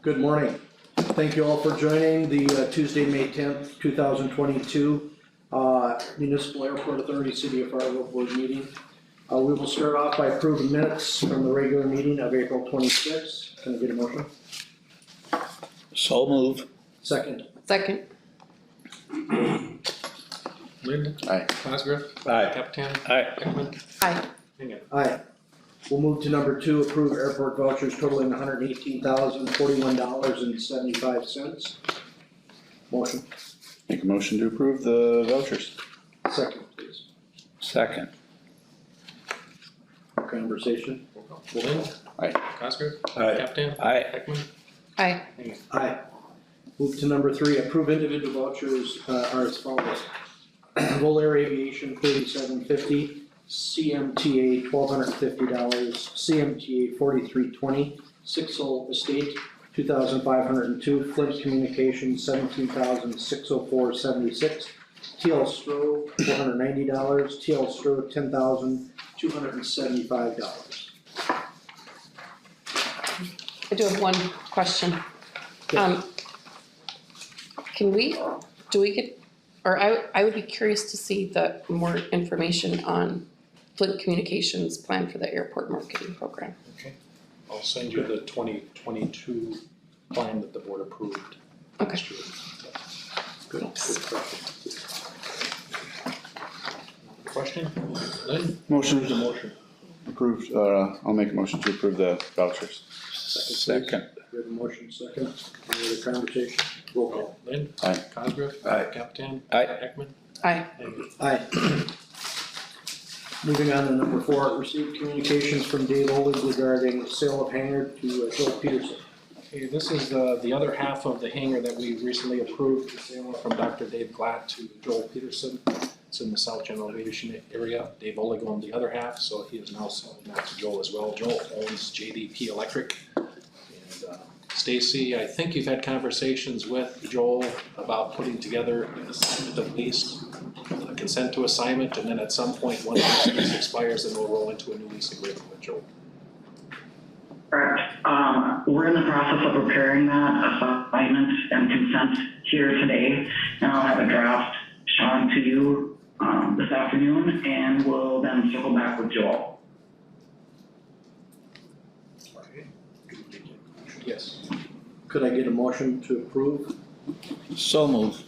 Good morning. Thank you all for joining the Tuesday, May 10th, 2022 Municipal Airport Authority City of Fargo Board meeting. We will start off by approving minutes from the regular meeting of April 26th. Can I get a motion? So move. Second. Second. Lind. Aye. Cosgrove. Aye. Captan. Aye. Ekman. Aye. Hingham. Aye. We'll move to number 2, approve airport vouchers totaling $118,041.75. Motion. Make a motion to approve the vouchers. Second, please. Second. Conversation. Lind. Aye. Cosgrove. Aye. Captan. Aye. Ekman. Aye. Hingham. Aye. Move to number 3, approve individual vouchers are as follows. Volair Aviation $37.50, CMTA $1,250, CMTA $43.20, Sixel Estate $2,502, Flint Communications $17,604.76, TL Stro $490, TL Stro $10,275. I do have one question. Yes. Do we get, or I would be curious to see the more information on Flint Communications plan for the airport marketing program. Okay. I'll send you the 2022 plan that the board approved. Okay. last year. Good. Question? Lind. Motion. There's a motion. Approved, I'll make a motion to approve the vouchers. Second. We have a motion second. Any other conversation? Roll call. Lind. Aye. Cosgrove. Aye. Captan. Aye. Ekman. Aye. Hingham. Aye. Moving on to number 4, received communications from Dave Oleg regarding sale of hangar to Joel Peterson. Okay, this is the other half of the hangar that we recently approved, the sale from Dr. Dave Glatt to Joel Peterson. It's in the South General Aviation area. Dave Oleg owned the other half, so he is now selling that to Joel as well. Joel owns JDP Electric. And Stacy, I think you've had conversations with Joel about putting together an assignment of lease, a consent to assignment, and then at some point, once this lease expires, then we'll roll into a new lease agreement with Joel. Correct. We're in the process of preparing that assignment and consent here today, and I'll have a draft shown to you this afternoon, and we'll then circle back with Joel. Yes. Could I get a motion to approve? So move.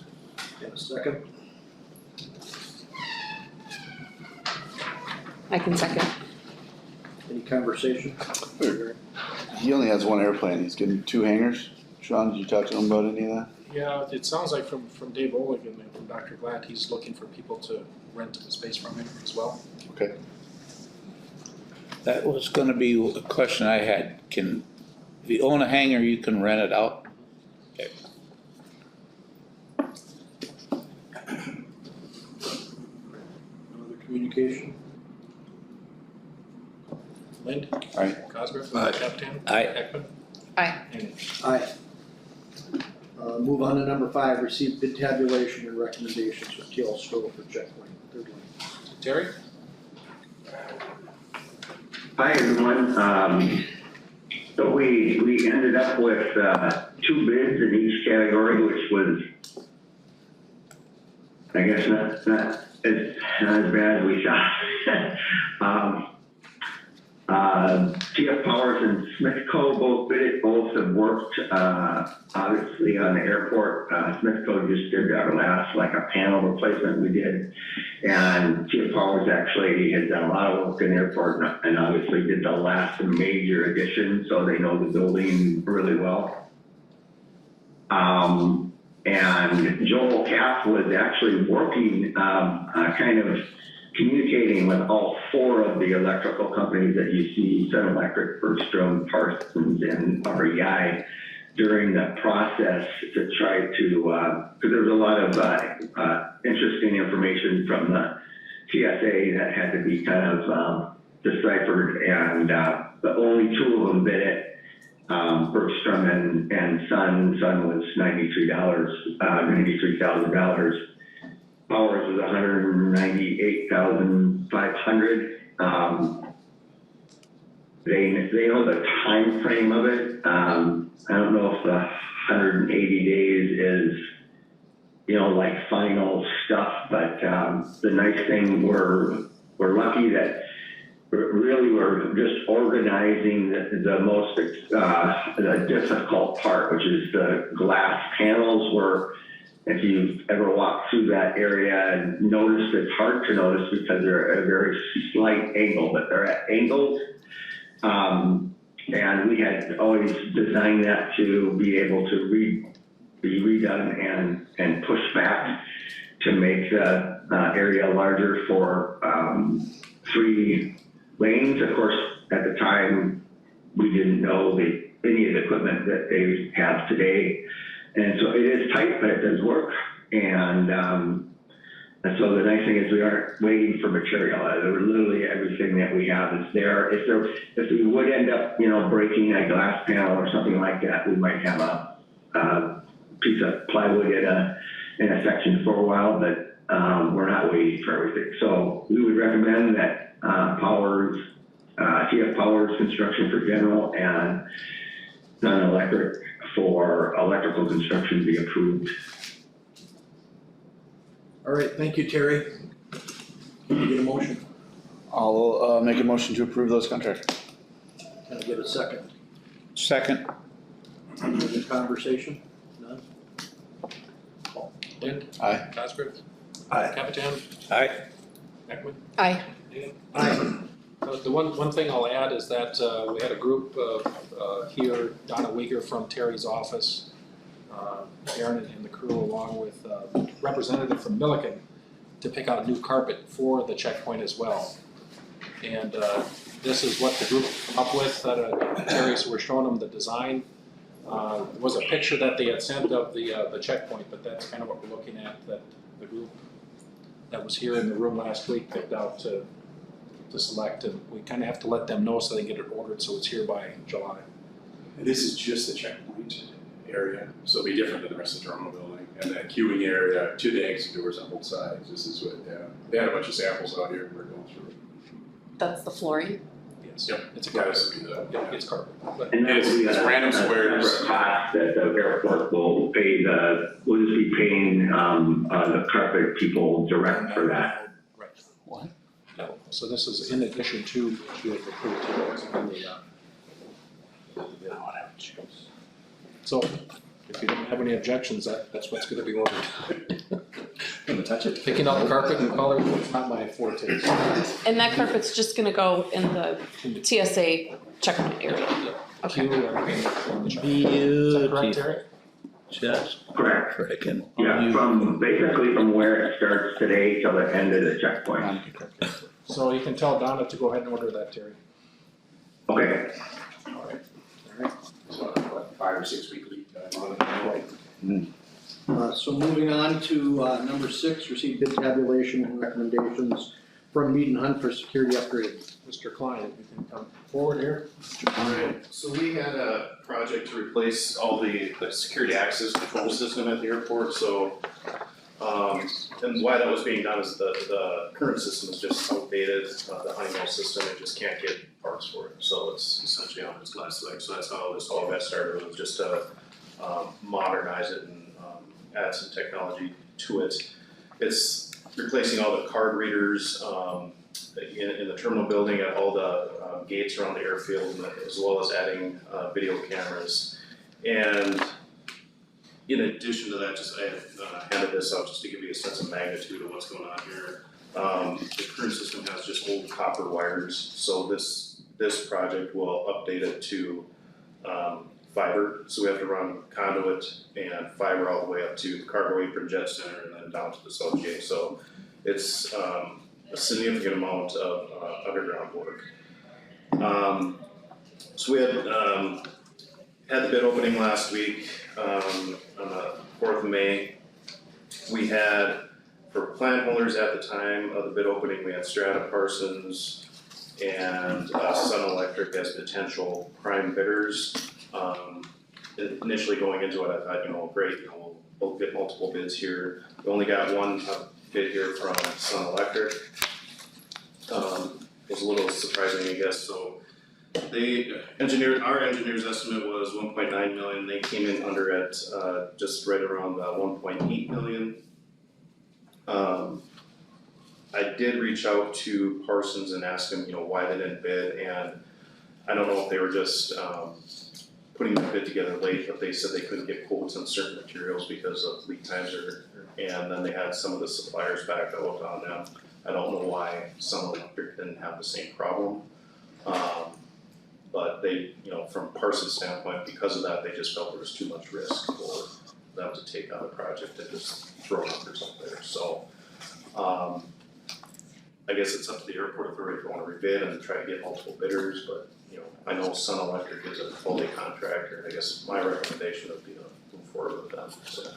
And a second? I can second. Any conversation? He only has one airplane, he's getting 2 hangars. Sean, did you talk to him about any of that? Yeah, it sounds like from Dave Oleg and from Dr. Glatt, he's looking for people to rent the space from him as well. Okay. That was gonna be a question I had. If you own a hangar, you can rent it out? Okay. Another communication? Lind. Aye. Cosgrove. Aye. Captan. Aye. Ekman. Aye. Hingham. Aye. Move on to number 5, receive bid tabulation and recommendations for TL Stro for checkpoint. Third line. Terry. Hi, everyone. So we ended up with 2 bids in each category, which was, I guess, not as bad as we thought. TF Powers and Smithco both bid it. Both have worked, obviously, on the airport. Smithco just did our last, like a panel replacement we did. And TF Powers actually has done a lot of work in the airport and obviously did the last major addition, so they know the building really well. And Joel Kapp was actually working, kind of communicating with all 4 of the electrical companies that you see, Sun Electric, Bergstrom, Parsons, and REI, during the process to try to, because there was a lot of interesting information from the TSA that had to be kind of deciphered, and but only 2 of them bid it. Bergstrom and Sun was $93,000. Powers was $198,500. they know the time frame of it. I don't know if the 180 days is, you know, like final stuff, but the nice thing, we're lucky that we're just organizing the most the difficult part, which is the glass panels. Where if you've ever walked through that area and noticed, it's hard to notice because they're at a very slight angle, but they're at angles. And we had always designed that to be able to be redone and pushed back to make the area larger for 3 lanes. Of course, at the time, we didn't know any of the equipment that they have today. And so it is tight, but it does work. And so the nice thing is we aren't waiting for material. Literally everything that we have is there. If we would end up, you know, breaking a glass panel or something like that, we might have a piece of plywood in a section for a while, but we're not waiting for everything. So we would recommend that TF Powers Construction for general and Sun Electric for electrical construction be approved. All right, thank you, Terry. Can I get a motion? I'll make a motion to approve those contracts. Can I get a second? Second. Any other conversation? None? Lynn? Aye. Cosgrove? Aye. Capitan? Aye. Beckman? Aye. Dan? Aye. The one thing I'll add is that we had a group here, Donna Weger from Terry's office, Aaron and the crew, along with a representative from Milliken, to pick out new carpet for the checkpoint as well. And this is what the group came up with. Terry, so we're showing them the design. There was a picture that they had sent of the checkpoint, but that's kind of what we're looking at, that the group that was here in the room last week picked out to select, and we kind of have to let them know so they get it ordered, so it's here by July. And this is just the checkpoint area, so it'll be different than the rest of the terminal building. And that queuing area to the exit doors on both sides, this is what, they had a bunch of samples out here we're going through. That's the flooring. Yes. Yep. It's a Yeah, carpet. this will be the, Yeah, it's carpet. But And that It's- will be it's a random squares. separate cost that the airport will pay we'll just be paying the carpet people direct for that. Right. What? No, so this is in addition to the approved tables and so if you don't have any objections, that's what's gonna be ordered. gonna touch it? Picking out carpet and color is not my forte. And that carpet's just gonna go in the TSA checkpoint area. Okay. Queue, everything in the check. Is that correct, Terry? Just Correct. frickin' Yeah, basically from where it starts today till the end of the checkpoint. So you can tell Donna to go ahead and order that, Terry. Okay. All right. So, what, 5 or 6 week lead time on it? So moving on to number 6, receive bid tabulation and recommendations from Mead and Hunt for security upgrade. Mr. Klein, if you can come forward here. Alright, so we had a project to replace all the security access control system at the airport, so and why that was being done is the current system is just outdated, the Honeywell system, it just can't get parts for it, so it's essentially on its last leg, so that's how this all got started, was just to modernize it and add some technology to it. It's replacing all the card readers in the terminal building at all the gates around the airfield, as well as adding video cameras. And in addition to that, just I handed this out just to give you a sense of magnitude of what's going on here. The current system has just old copper wires, so this project will update it to fiber. So we have to run conduit and fiber all the way up to the cargo apron, jet center, and then down to the south gate. So it's a significant amount of underground work. So we had the bid opening last week on the 4th of May. We had, for plant holders at the time of the bid opening, we had Strata Parsons and Sun Electric as potential prime bidders. Initially going into it, I thought, great, we'll get multiple bids here. We only got one bid here from Sun Electric. It was a little surprising, I guess, so Our engineer's estimate was 1.9 million, they came in under at, just right around 1.8 million. I did reach out to Parsons and ask them, why they didn't bid, and I don't know if they were just, putting the bid together late, but they said they couldn't get quotes on certain materials because of lead times and then they had some of the suppliers back out on them. I don't know why Sun Electric didn't have the same problem. But they, from Parsons' standpoint, because of that, they just felt there was too much risk for them to take on the project and just throw numbers up there, so. I guess it's up to the airport authority if they wanna rebid and try to get multiple bidders, but, I know Sun Electric is a fully contractor, and I guess my recommendation would be to move forward with them, so.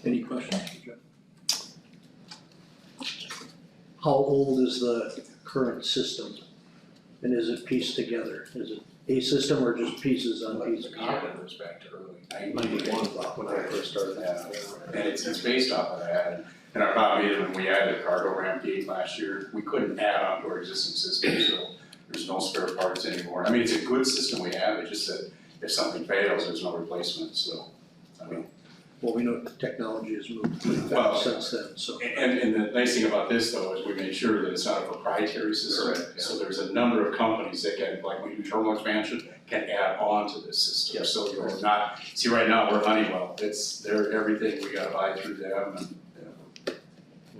Any questions for Jeff? How old is the current system? And is it pieced together? Is it a system or just pieces on pieces? The copper goes back to early 91, when I first started. And it's based off of that. And our problem is when we added the cargo ramp gate last year, we couldn't add on to our existing system, so there's no spare parts anymore. I mean, it's a good system we have, it's just that if something fails, there's no replacement, so, I mean. Well, we know technology has moved pretty Well, fast since then, so. And the nice thing about this though is we made sure that it's not a proprietary system. Correct, yeah. So there's a number of companies that can, like when you do terminal expansion, can add on to this system. Yes. So you're not, see right now, we're Honeywell, they're everything, we gotta buy through them and.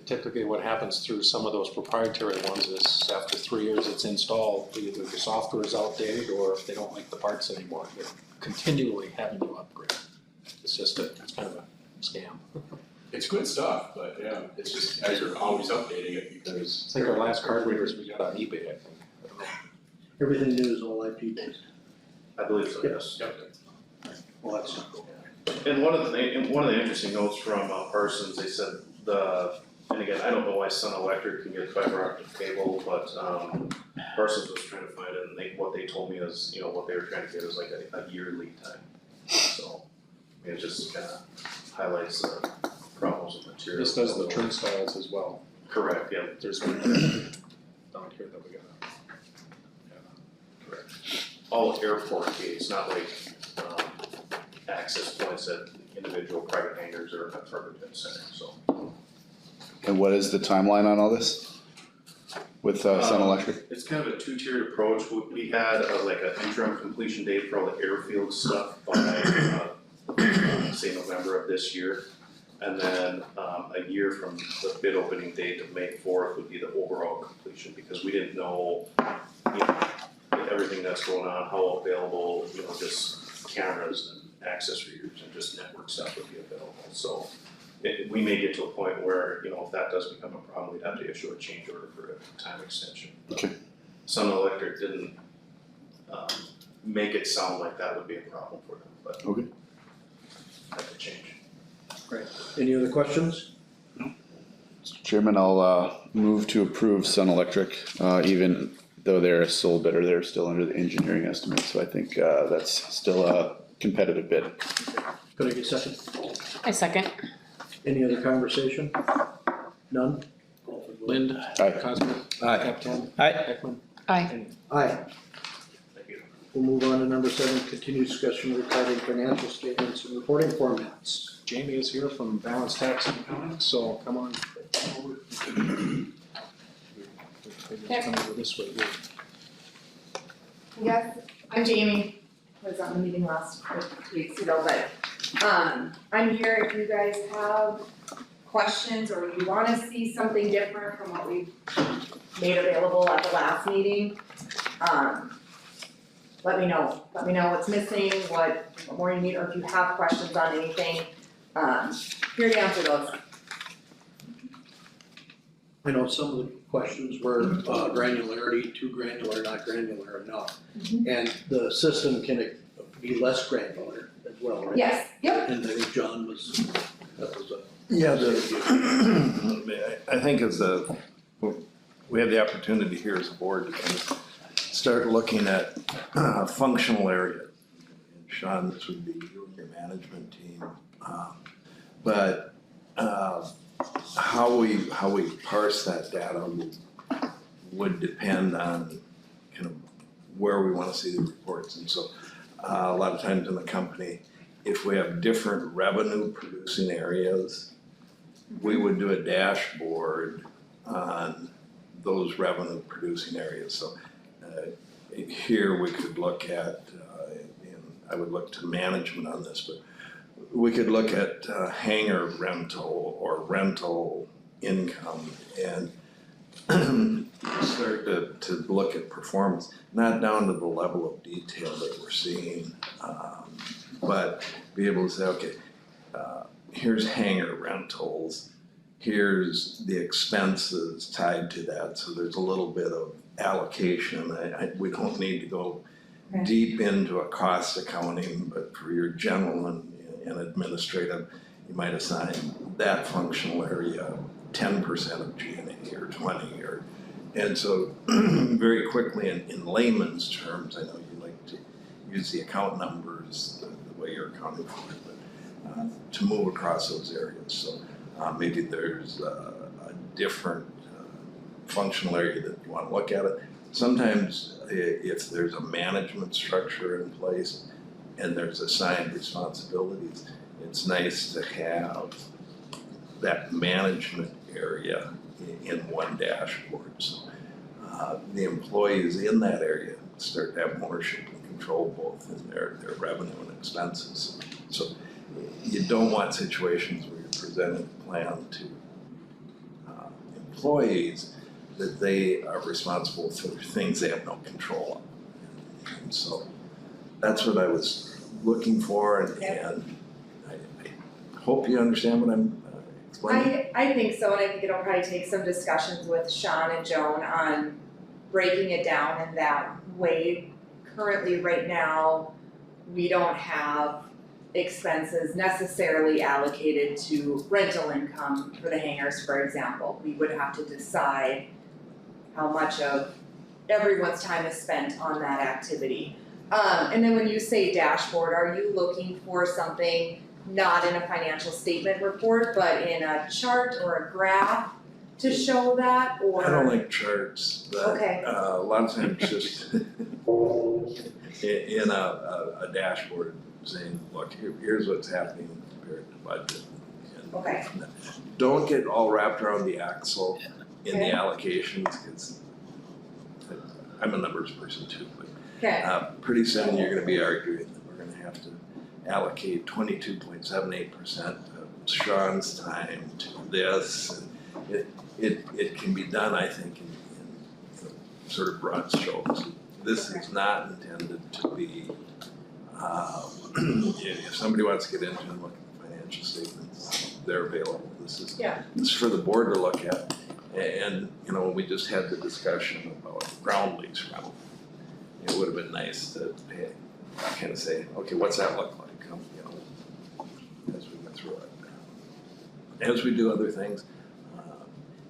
Typically what happens through some of those proprietary ones is after 3 years it's installed, either the software is outdated or if they don't like the parts anymore, they're continually having to upgrade. It's it's kind of a scam. It's good stuff, but yeah, it's just, guys are always updating it because. I think our last card readers we got on eBay, I think. I don't know. Everything new is all IP based. I believe so, yes. Yep. Well, that's not cool. And one of the interesting notes from Parsons, they said and again, I don't know why Sun Electric can get fiber optic cable, but Parsons was trying to find it, and what they told me is, what they were trying to get is like a year lead time. So, it just kind of highlights the problems with materials. This does the turnstiles as well. Correct, yeah, There's one down here that we got. correct. All airport gates, not like access points at individual private hangars or a cargo jet center, so. And what is the timeline on all this? With Sun Electric? It's kind of a two-tiered approach. We had like an interim completion date for all the airfield stuff by, say, November of this year. And then a year from the bid opening date of May 4th would be the overall completion, because we didn't know, with everything that's going on, how available, just cameras and access readers and just network stuff would be available. So we may get to a point where, if that does become a problem, we'd have to issue a change order for a time extension. Okay. Sun Electric didn't make it sound like that would be a problem for them, but Okay. that could change. Great. Any other questions? Mr. Chairman, I'll move to approve Sun Electric, even though they're a sole bidder, they're still under the engineering estimate, so I think that's still a competitive bid. Could I get a second? I second. Any other conversation? None? Lind, Aye. Cosmo, Capton, Aye. Heckman. Aye. Aye. Thank you. We'll move on to number 7, continued discussion regarding financial statements and reporting formats. Jamie is here from Balance Tax and Accounting, so come on over. Maybe it's come over this way here. Yes, I'm Jamie, I was on the meeting last 2 weeks ago, but I'm here if you guys have questions or you wanna see something different from what we made available at the last meeting. Let me know what's missing, what more you need, or if you have questions on anything, here to answer those. I know some of the questions were granularity, too granular, not granular enough. And the system can be less granular as well, right? Yes, yep, And I think John was, that was a. Yeah, I think we have the opportunity here as a board to kind of start looking at functional areas. And Sean, this would be you and your management team. But how we parse that data would depend on kind of where we wanna see the reports. And so, a lot of times in the company, if we have different revenue producing areas, we would do a dashboard on those revenue producing areas. So, here we could look at, and I would look to management on this, but we could look at hangar rental or rental income and start to look at performance, not down to the level of detail that we're seeing, but be able to say, okay, here's hangar rentals, here's the expenses tied to that, so there's a little bit of allocation. We don't need to go deep into a cost accounting, but for your general and administrative, you might assign that functional area 10% of G&A or 20 or, and so very quickly in layman's terms, I know you like to use the account numbers the way you're accounting for it, but to move across those areas. So maybe there's a different functional area that you want to look at it. Sometimes if there's a management structure in place and there's assigned responsibilities, it's nice to have that management area in one dashboard. So the employees in that area start to have ownership and control both in their revenue and expenses. So you don't want situations where you're presenting a plan to employees that they are responsible for things they have no control of. And so that's what I was looking for, and I hope you understand what I'm explaining. I think so, and I think it'll probably take some discussions with Sean and Joan on breaking it down in that way. Currently, right now, we don't have expenses necessarily allocated to rental income for the hangars, for example. We would have to decide how much of everyone's time is spent on that activity. And then when you say dashboard, are you looking for something not in a financial statement report, but in a chart or a graph to show that, or? I don't like charts, but Okay. a lot of times just in a dashboard saying, look, here's what's happening compared to budget. And Okay. don't get all wrapped around the axle in the Okay. allocations, because I'm a numbers person too, but Okay, pretty soon you're gonna be arguing that we're gonna have to allocate 22.78% of Sean's time to this. And it can be done, I think, in sort of broad strokes. This is not intended to be, if somebody wants to get into and look at the financial statements, they're available. This is for the board to look at. And, you know, we just had the discussion about ground lease rental. It would have been nice to kind of say, okay, what's that look like? You know, as we go through it, as we do other things.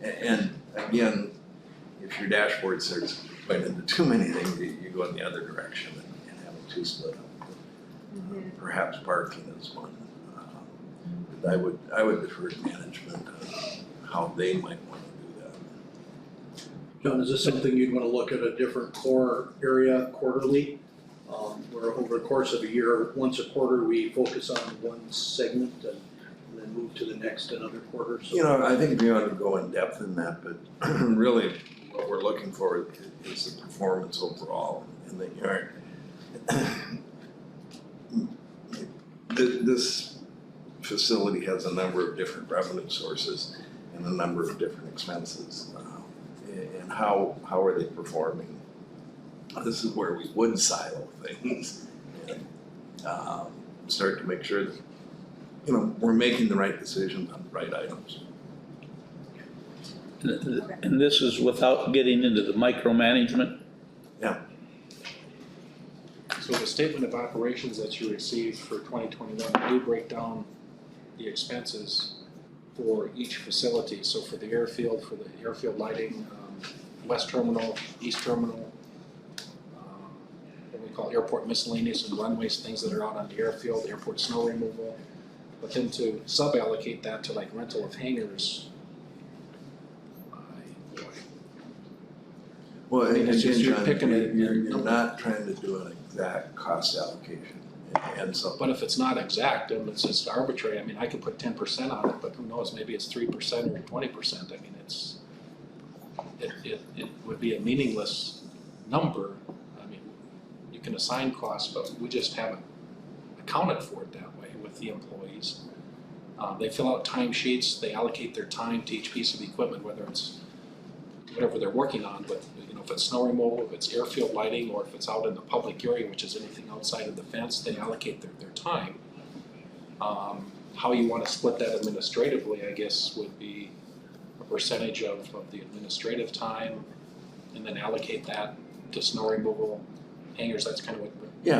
And again, if your dashboard starts going into too many things, you go in the other direction and have it too split up. Perhaps parking is one. But I would defer to management on how they might want to do that. John, is this something you'd wanna look at a different core area quarterly? Where over the course of a year, once a quarter, we focus on one segment and then move to the next another quarter, so. You know, I think we ought to go in depth in that, but really what we're looking for is the performance overall in the yard. This facility has a number of different revenue sources and a number of different expenses. And how are they performing? This is where we would silo things and start to make sure that, you know, we're making the right decisions on the right items. And this is without getting into the micromanagement? Yeah. So the statement of operations that you received for 2021 do break down the expenses for each facility. So for the airfield lighting, west terminal, east terminal, what we call airport miscellaneous and runways, things that are out on the airfield, airport snow removal. But then to sub-allocate that to like rental of hangars, boy. Well, I mean, it's just again, you're John, picking you're a. not trying to do an exact cost allocation, and so. But if it's not exact, and it's just arbitrary, I mean, I could put 10% on it, but who knows, maybe it's 3% or 20%, I mean, it would be a meaningless number. I mean, you can assign costs, but we just haven't accounted for it that way with the employees. They fill out time sheets, they allocate their time to each piece of equipment, whether it's whatever they're working on, but you know, if it's snow removal, if it's airfield lighting, or if it's out in the public area, which is anything outside of the fence, they allocate their time. How you wanna split that administratively, I guess, would be a percentage of the administrative time, and then allocate that to snow removal, hangers, that's kind of what. Yeah,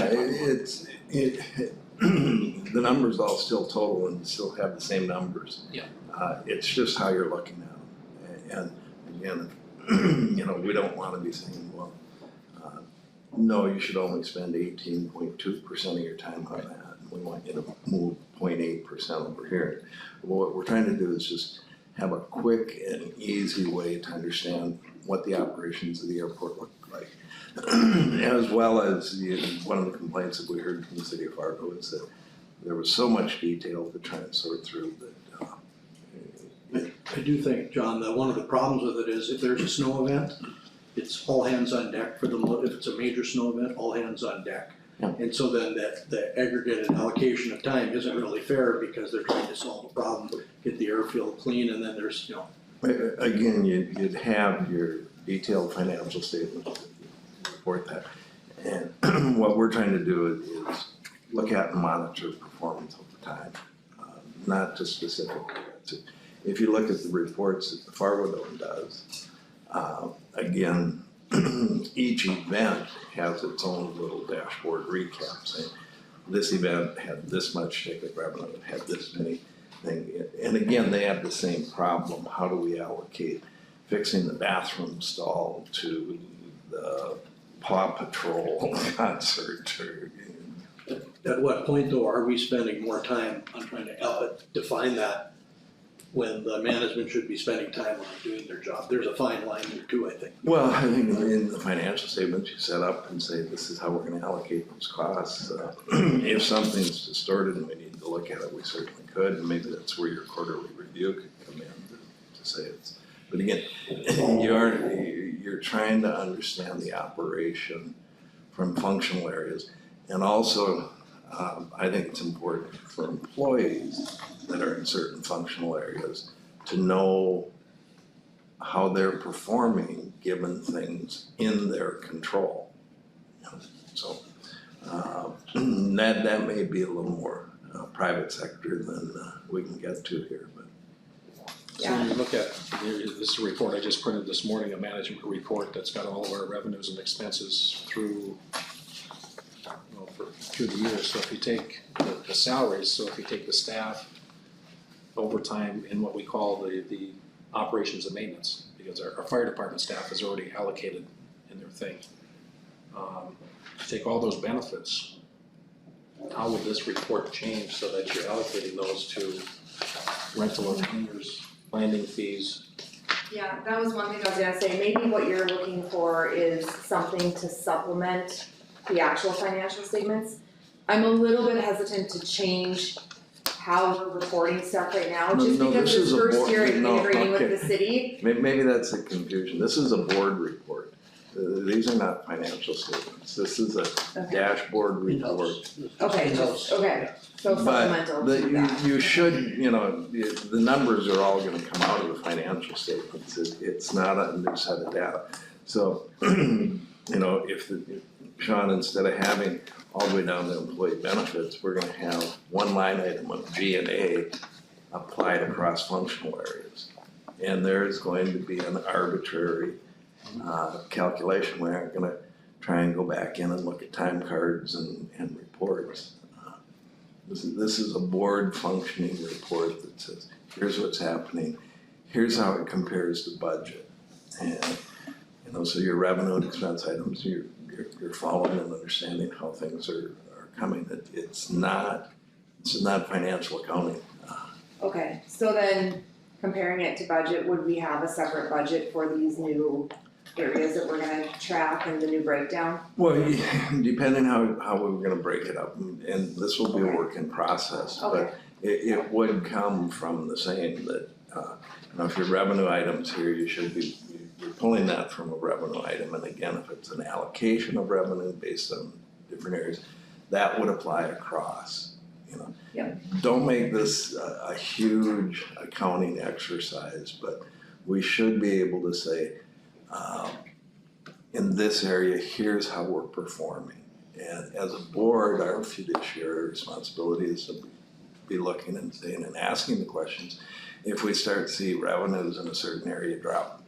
the numbers all still total and still have the same numbers. Yeah. It's just how you're looking at them. And again, you know, we don't wanna be saying, well, no, you should only spend 18.2% of your time on that. We want you to move 0.8% over here. What we're trying to do is just have a quick and easy way to understand what the operations of the airport look like. As well as one of the complaints that we heard from the city of Fargo is that there was so much detail to try and sort through that. I do think, John, that one of the problems with it is if there's a snow event, it's all hands on deck for if it's a major snow event, all hands on deck. Yeah. And so then the aggregated allocation of time isn't really fair because they're trying to solve a problem, get the airfield clean, and then there's, you know. Again, you'd have your detailed financial statements that report that. And what we're trying to do is look at and monitor performance over time, not just specific events. If you look at the reports that the Fargo Dome does, again, each event has its own little dashboard recap saying, this event had this much ticket revenue, it had this many things. And again, they have the same problem. How do we allocate fixing the bathroom stall to the Paw Patrol concert? At what point though are we spending more time on trying to define that when the management should be spending time on doing their job? There's a fine line there too, I think. Well, I think in the financial statements, you set up and say, this is how we're gonna allocate those costs. If something's distorted and we need to look at it, we certainly could, and maybe that's where your quarterly review could come in to say it's, but again, you're trying to understand the operation from functional areas. And also, I think it's important for employees that are in certain functional areas to know how they're performing given things in their control. So that may be a little more private sector than we can get to here, but. So when you look at, this report I just printed this morning, a management report that's got all of our revenues and expenses through through the year. So if you take the salaries, so if you take the staff, overtime, and what we call the operations and maintenance, because our fire department staff is already allocated in their thing. Take all those benefits, how would this report change so that you're allocating those to rental of hangars, landing fees? Yeah, that was one thing I was gonna say, maybe what you're looking for is something to supplement the actual financial statements. I'm a little bit hesitant to change how we're reporting stuff right now, just No, because this is this a first board- year no, integrating okay. with the city. Maybe that's a confusion. This is a board report. These are not financial statements. This is a Okay. dashboard report. Okay, just, okay, so supplemental But to that. you should, the numbers are all gonna come out of the financial statements. It's not a new set of data. So, if Sean, instead of having all the way down to employee benefits, we're gonna have one line item of G&A applied across functional areas. And there's going to be an arbitrary calculation. We aren't gonna try and go back in and look at time cards and reports. This is a board functioning report that says, here's what's happening, here's how it compares to budget. And, so your revenue and expense items, you're following and understanding how things are coming. It's not financial accounting. Okay, so then comparing it to budget, would we have a separate budget for these new areas that we're gonna track in the new breakdown? Well, depending how we're gonna break it up, and this will be a work in process, Okay. but it would come from the same that, if your revenue items here, you're pulling that from a revenue item, and again, if it's an allocation of revenue based on different areas, that would apply across, Yep. Don't make this a huge accounting exercise, but we should be able to say, in this area, here's how we're performing. And as a board, our fiduciary responsibility is to be looking and saying and asking the questions. If we start to see revenues in a certain area drop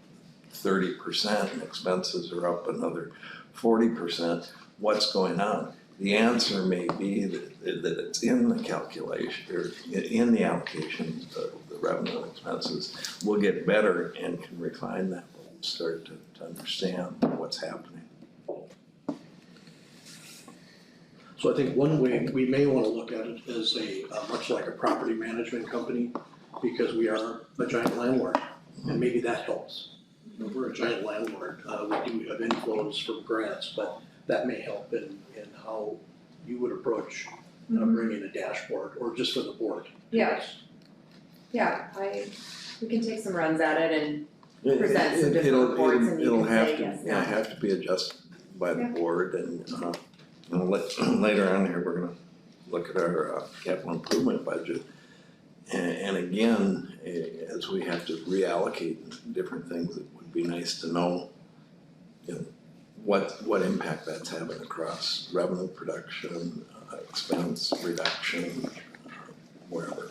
30% and expenses are up another 40%, what's going on? The answer may be that it's in the calculation, or in the allocation, the revenue and expenses will get better and can refine that. We'll start to understand what's happening. So I think one way we may wanna look at it is much like a property management company, because we are a giant landlord, and maybe that helps. We're a giant landlord, we do have inflows from grants, but that may help in how you would approach bringing a dashboard, or just for the board. Yeah. Yeah, we can take some runs at it and present some different It'll- reports and you it'll can have say to- yes, yeah, no. have to be adjusted by the Yeah. board, and later on here, we're gonna look at our capital improvement budget. And again, as we have to reallocate different things, it would be nice to know, what impact that's having across revenue production, expense reduction, wherever.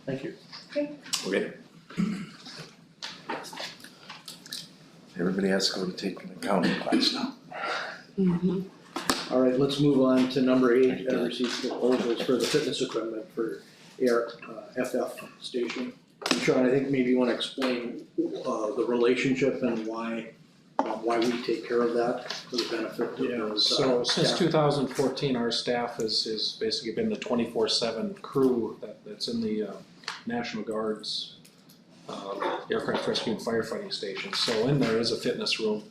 Thank you. Okay. Everybody has to go to take an accounting class now. All right, let's move on to number 8, receive proposals for the fitness equipment for FF station. And Sean, I think maybe you wanna explain the relationship and why we take care of that for the benefit of those So since staff. 2014, our staff has basically been the 24/7 crew that's in the National Guard's aircraft rescue and firefighting station. So in there is a fitness room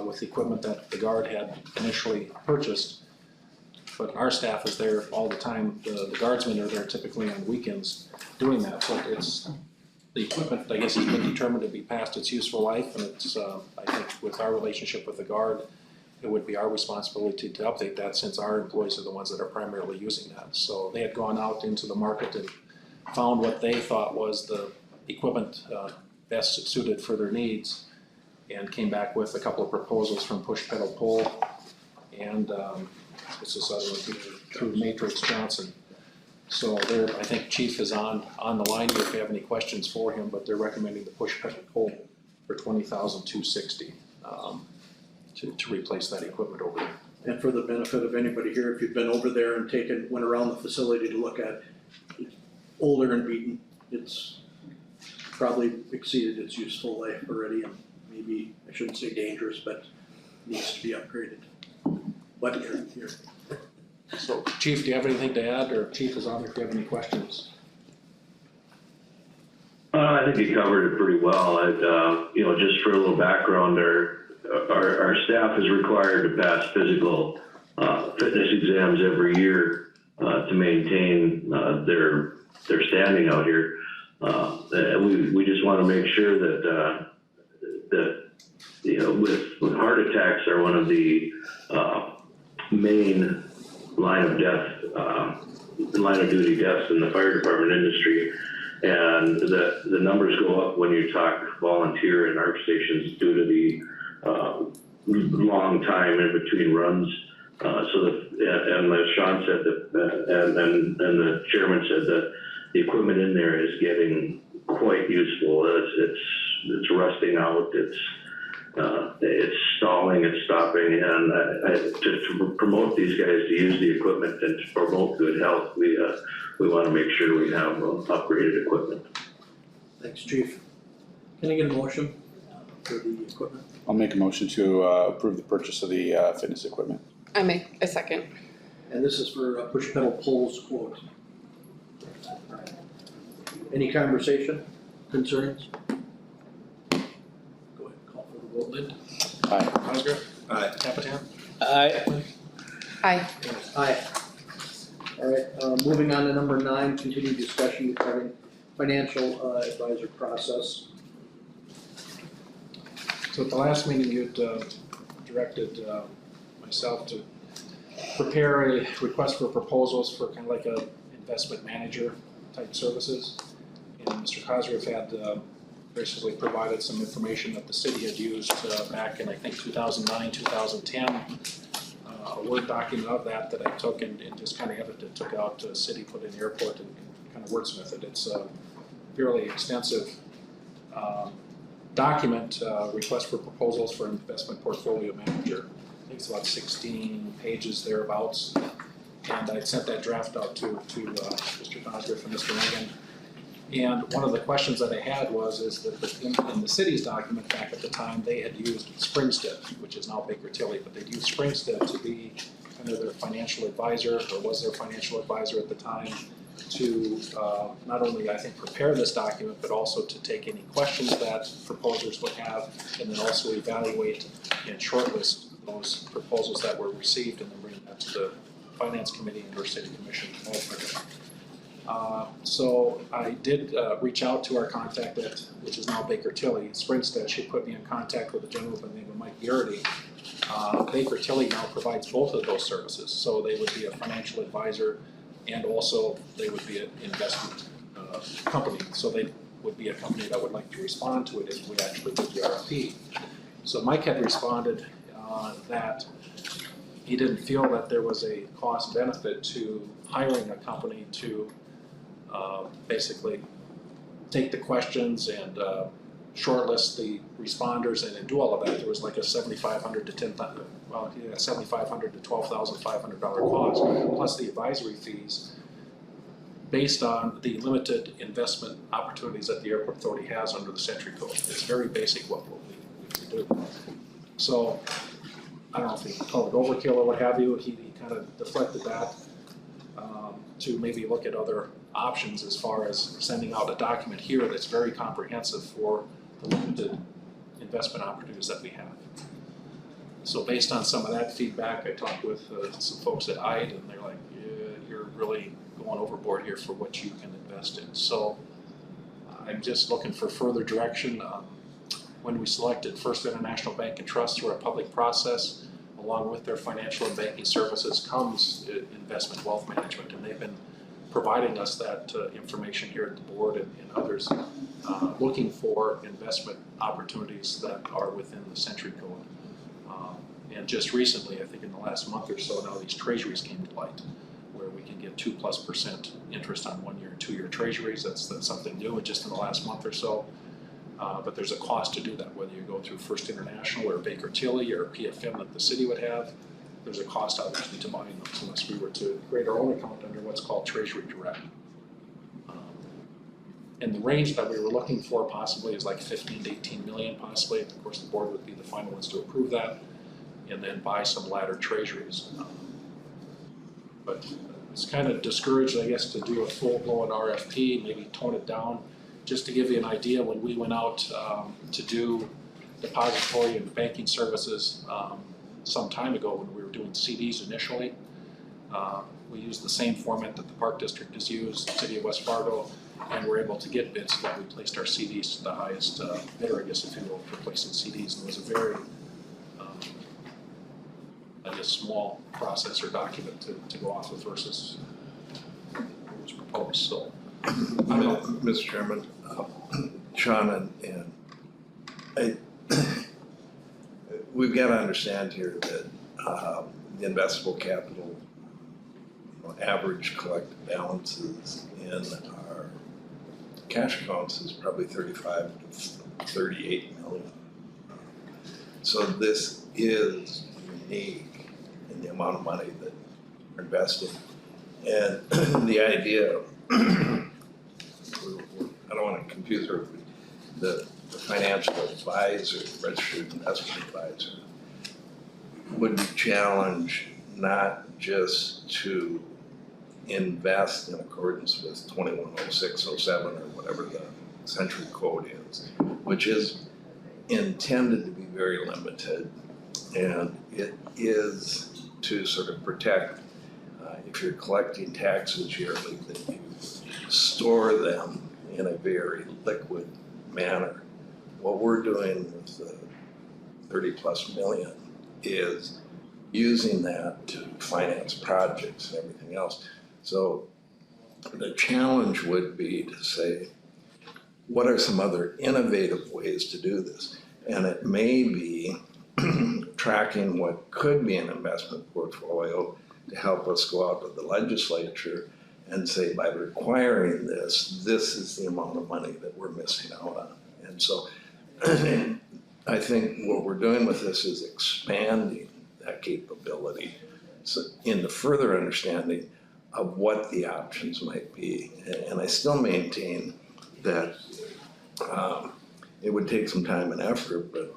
with equipment that the Guard had initially purchased. But our staff is there all the time. The Guardsmen are there typically on weekends doing that. So it's, the equipment, I guess, has been determined to be past its useful life, and it's, I think with our relationship with the Guard, it would be our responsibility to update that, since our employees are the ones that are primarily using that. So they had gone out into the market and found what they thought was the equipment best suited for their needs, and came back with a couple of proposals from Push Pedal Pull and this is other one through Matrix Johnson. So they're, I think Chief is on the line here if you have any questions for him, but they're recommending the Push Pedal Pull for $20,260 to replace that equipment over there. And for the benefit of anybody here, if you've been over there and went around the facility to look at, it's older and beaten, it's probably exceeded its useful life already, and maybe, I shouldn't say dangerous, but needs to be upgraded. But here. So Chief, do you have anything to add, or Chief is on there if you have any questions? I think you covered it pretty well. Just for a little background, our staff is required to pass physical fitness exams every year to maintain their standing out here. And we just want to make sure that with heart attacks are one of the main line of duty deaths in the fire department industry. And the numbers go up when you talk volunteer in ARC stations due to the long time in between runs. And as Sean said, and the chairman said, that the equipment in there is getting quite useful. It's rusting out. It's stalling, it's stopping, and to promote these guys to use the equipment and to promote good health, we want to make sure we have upgraded equipment. Thanks, Chief. Can I get a motion for the equipment? I'll make a motion to approve the purchase of the fitness equipment. I make a second. And this is for Push Pedal Pull's quote. Any conversation, concerns? Woodland, Aye. Cosgrove, Aye. Capitan. Aye. Aye. Aye. All right, moving on to number 9, continued discussion regarding financial advisor process. So at the last meeting, you'd directed myself to prepare a request for proposals for kind of like a investment manager type services. And Mr. Cosgrove had graciously provided some information that the city had used back in, I think, 2009, 2010. A Word document of that I took and just kind of edited, took out city, put in airport and kind of wordsmith it. It's a fairly extensive document, request for proposals for investment portfolio manager. I think it's about 16 pages thereabouts. And I sent that draft out to Mr. Cosgrove and Mr. Reagan. And one of the questions that I had is that in the city's document back at the time, they had used Springstead, which is now Baker Tilly, but they'd used Springstead to be kind of their financial advisor, or was their financial advisor at the time, to not only, I think, prepare this document, but also to take any questions that proposers would have, and then also evaluate and shortlist those proposals that were received, and then bring that to the Finance Committee and or City Commission. So I did reach out to our contact which is now Baker Tilly, Springstead. She put me in contact with a gentleman by the name of Mike Garrity. Baker Tilly now provides both of those services, so they would be a financial advisor and also they would be an investment company. So they would be a company that would like to respond to it if we actually did the RFP. So Mike had responded that he didn't feel that there was a cost benefit to hiring a company to basically take the questions and shortlist the responders and then do all of that. There was like a $7,500 to $7,500 to $12,500 cost, plus the advisory fees based on the limited investment opportunities that the airport authority has under the Century Code. It's very basic what we do. So I don't know if you can call it overkill or what have you. He kind of deflected that to maybe look at other options as far as sending out a document here that's very comprehensive for the limited investment opportunities that we have. So based on some of that feedback, I talked with some folks at IDE, and they're like, yeah, you're really going overboard here for what you can invest in. So I'm just looking for further direction. When we selected First International Bank and Trust through a public process, along with their financial and banking services comes investment wealth management, and they've been providing us that information here at the board and others, looking for investment opportunities that are within the Century Code. And just recently, I think in the last month or so, now these treasuries came to light, where we can get 2+% interest on 1 year and 2 year treasuries. That's something new just in the last month or so. But there's a cost to do that, whether you go through First International or Baker Tilly or PFM that the city would have. There's a cost obviously to buying those unless we were to create our own account under what's called Treasury Direct. And the range that we were looking for possibly is like 15 to 18 million possibly. Of course, the board would be the final ones to approve that and then buy some laddered treasuries. But it's kind of discouraged, I guess, to do a full-blown RFP, maybe tone it down. Just to give you an idea, when we went out to do depository and banking services some time ago when we were doing CDs initially, we used the same format that the Park District has used, City of West Fargo, and we're able to get bids so that we placed our CDs to the highest bidder, I guess, if you will, for placing CDs. And it was a very, I guess, small process or document to go off with versus what was proposed. So, I don't know. Mr. Chairman, Sean and we've got to understand here that the investable capital, average collected balances in our cash accounts is probably 35 to 38 million. So this is unique in the amount of money that we're investing. And the idea, I don't want to confuse her, the financial advisor, registered investment advisor, would be challenged not just to invest in accordance with 210607 or whatever the Century Code is, which is intended to be very limited. And it is to sort of protect, if you're collecting taxes yearly, that you store them in a very liquid manner. What we're doing with the 30+ million is using that to finance projects and everything else. So the challenge would be to say, what are some other innovative ways to do this? And it may be tracking what could be an investment portfolio to help us go out to the legislature and say, by requiring this, this is the amount of money that we're missing out on. And so I think what we're doing with this is expanding that capability, so into further understanding of what the options might be. And I still maintain that it would take some time and effort, but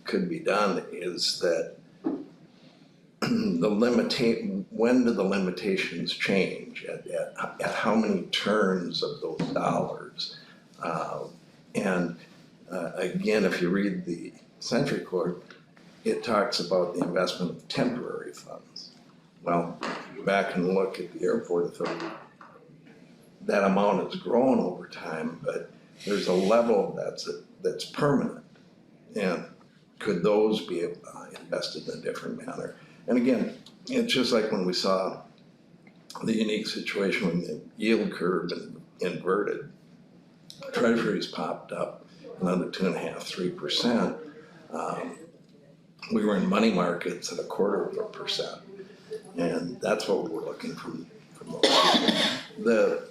could be done, is that when do the limitations change? At how many turns of those dollars? Again, if you read the Century Code, it talks about the investment of temporary funds. Well, go back and look at the airport authority. That amount has grown over time, but there's a level that's permanent. And could those be invested in a different manner? And again, it's just like when we saw the unique situation when the yield curve inverted, treasuries popped up another 2.5–3%. We were in money markets at 0.25%, and that's what we were looking from those.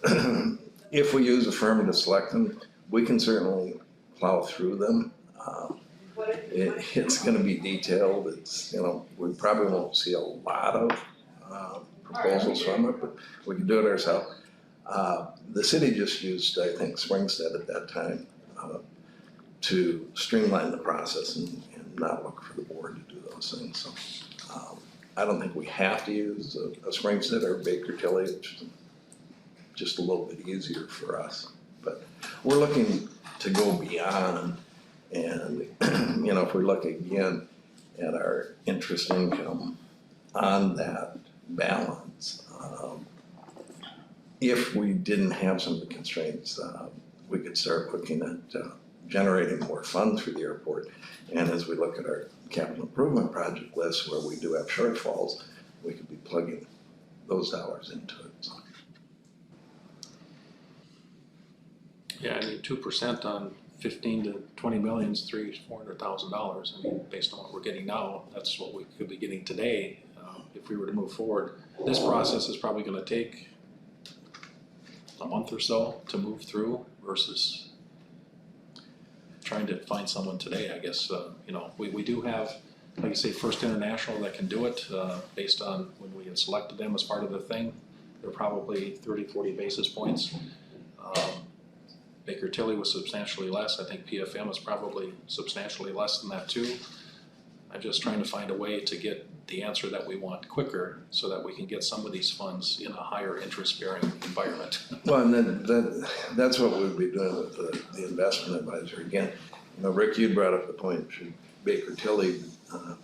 If we use a firm to select them, we can certainly plow through them. It's going to be detailed. It's, we probably won't see a lot of proposals from it, but we can do it ourselves. The city just used, I think, Springstead at that time to streamline the process and not look for the board to do those things. So I don't think we have to use a Springstead or Baker Tilly. It's just a little bit easier for us. But we're looking to go beyond. And, if we look again at our interest income on that balance, if we didn't have some of the constraints, we could start looking at generating more funds for the airport. And as we look at our capital improvement project list where we do have shortfalls, we could be plugging those dollars into it. So. Yeah, 2% on 15 to 20 million is $400,000. I mean, based on what we're getting now, that's what we could be getting today if we were to move forward. This process is probably going to take a month or so to move through versus trying to find someone today, I guess. We do have, like you say, First International that can do it based on when we had selected them as part of the thing. They're probably 30–40 basis points. Baker Tilly was substantially less. I think PFM is probably substantially less than that too. I'm just trying to find a way to get the answer that we want quicker so that we can get some of these funds in a higher interest-bearing environment. Well, and that's what we'll be doing with the investment advisor. Again, Rick, you brought up the point, should Baker Tilly,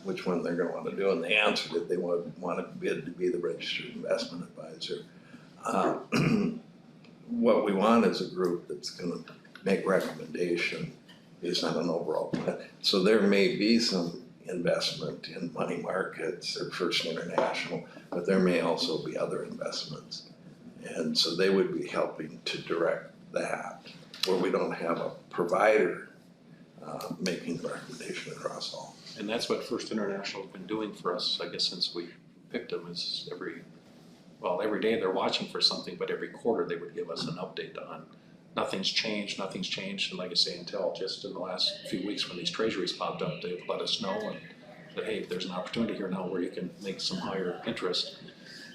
which one they're going to want to do, and they answered it. They want to bid to be the registered investment advisor. What we want is a group that's going to make recommendation based on an overall plan. So there may be some investment in money markets or First International, but there may also be other investments. And so they would be helping to direct that, where we don't have a provider making the recommendation across all. And that's what First International has been doing for us, I guess, since we picked them, is every day they're watching for something, but every quarter they would give us an update on nothing's changed. And like I say, until just in the last few weeks when these treasuries popped up, they've let us know and said, hey, there's an opportunity here now where you can make some higher interest.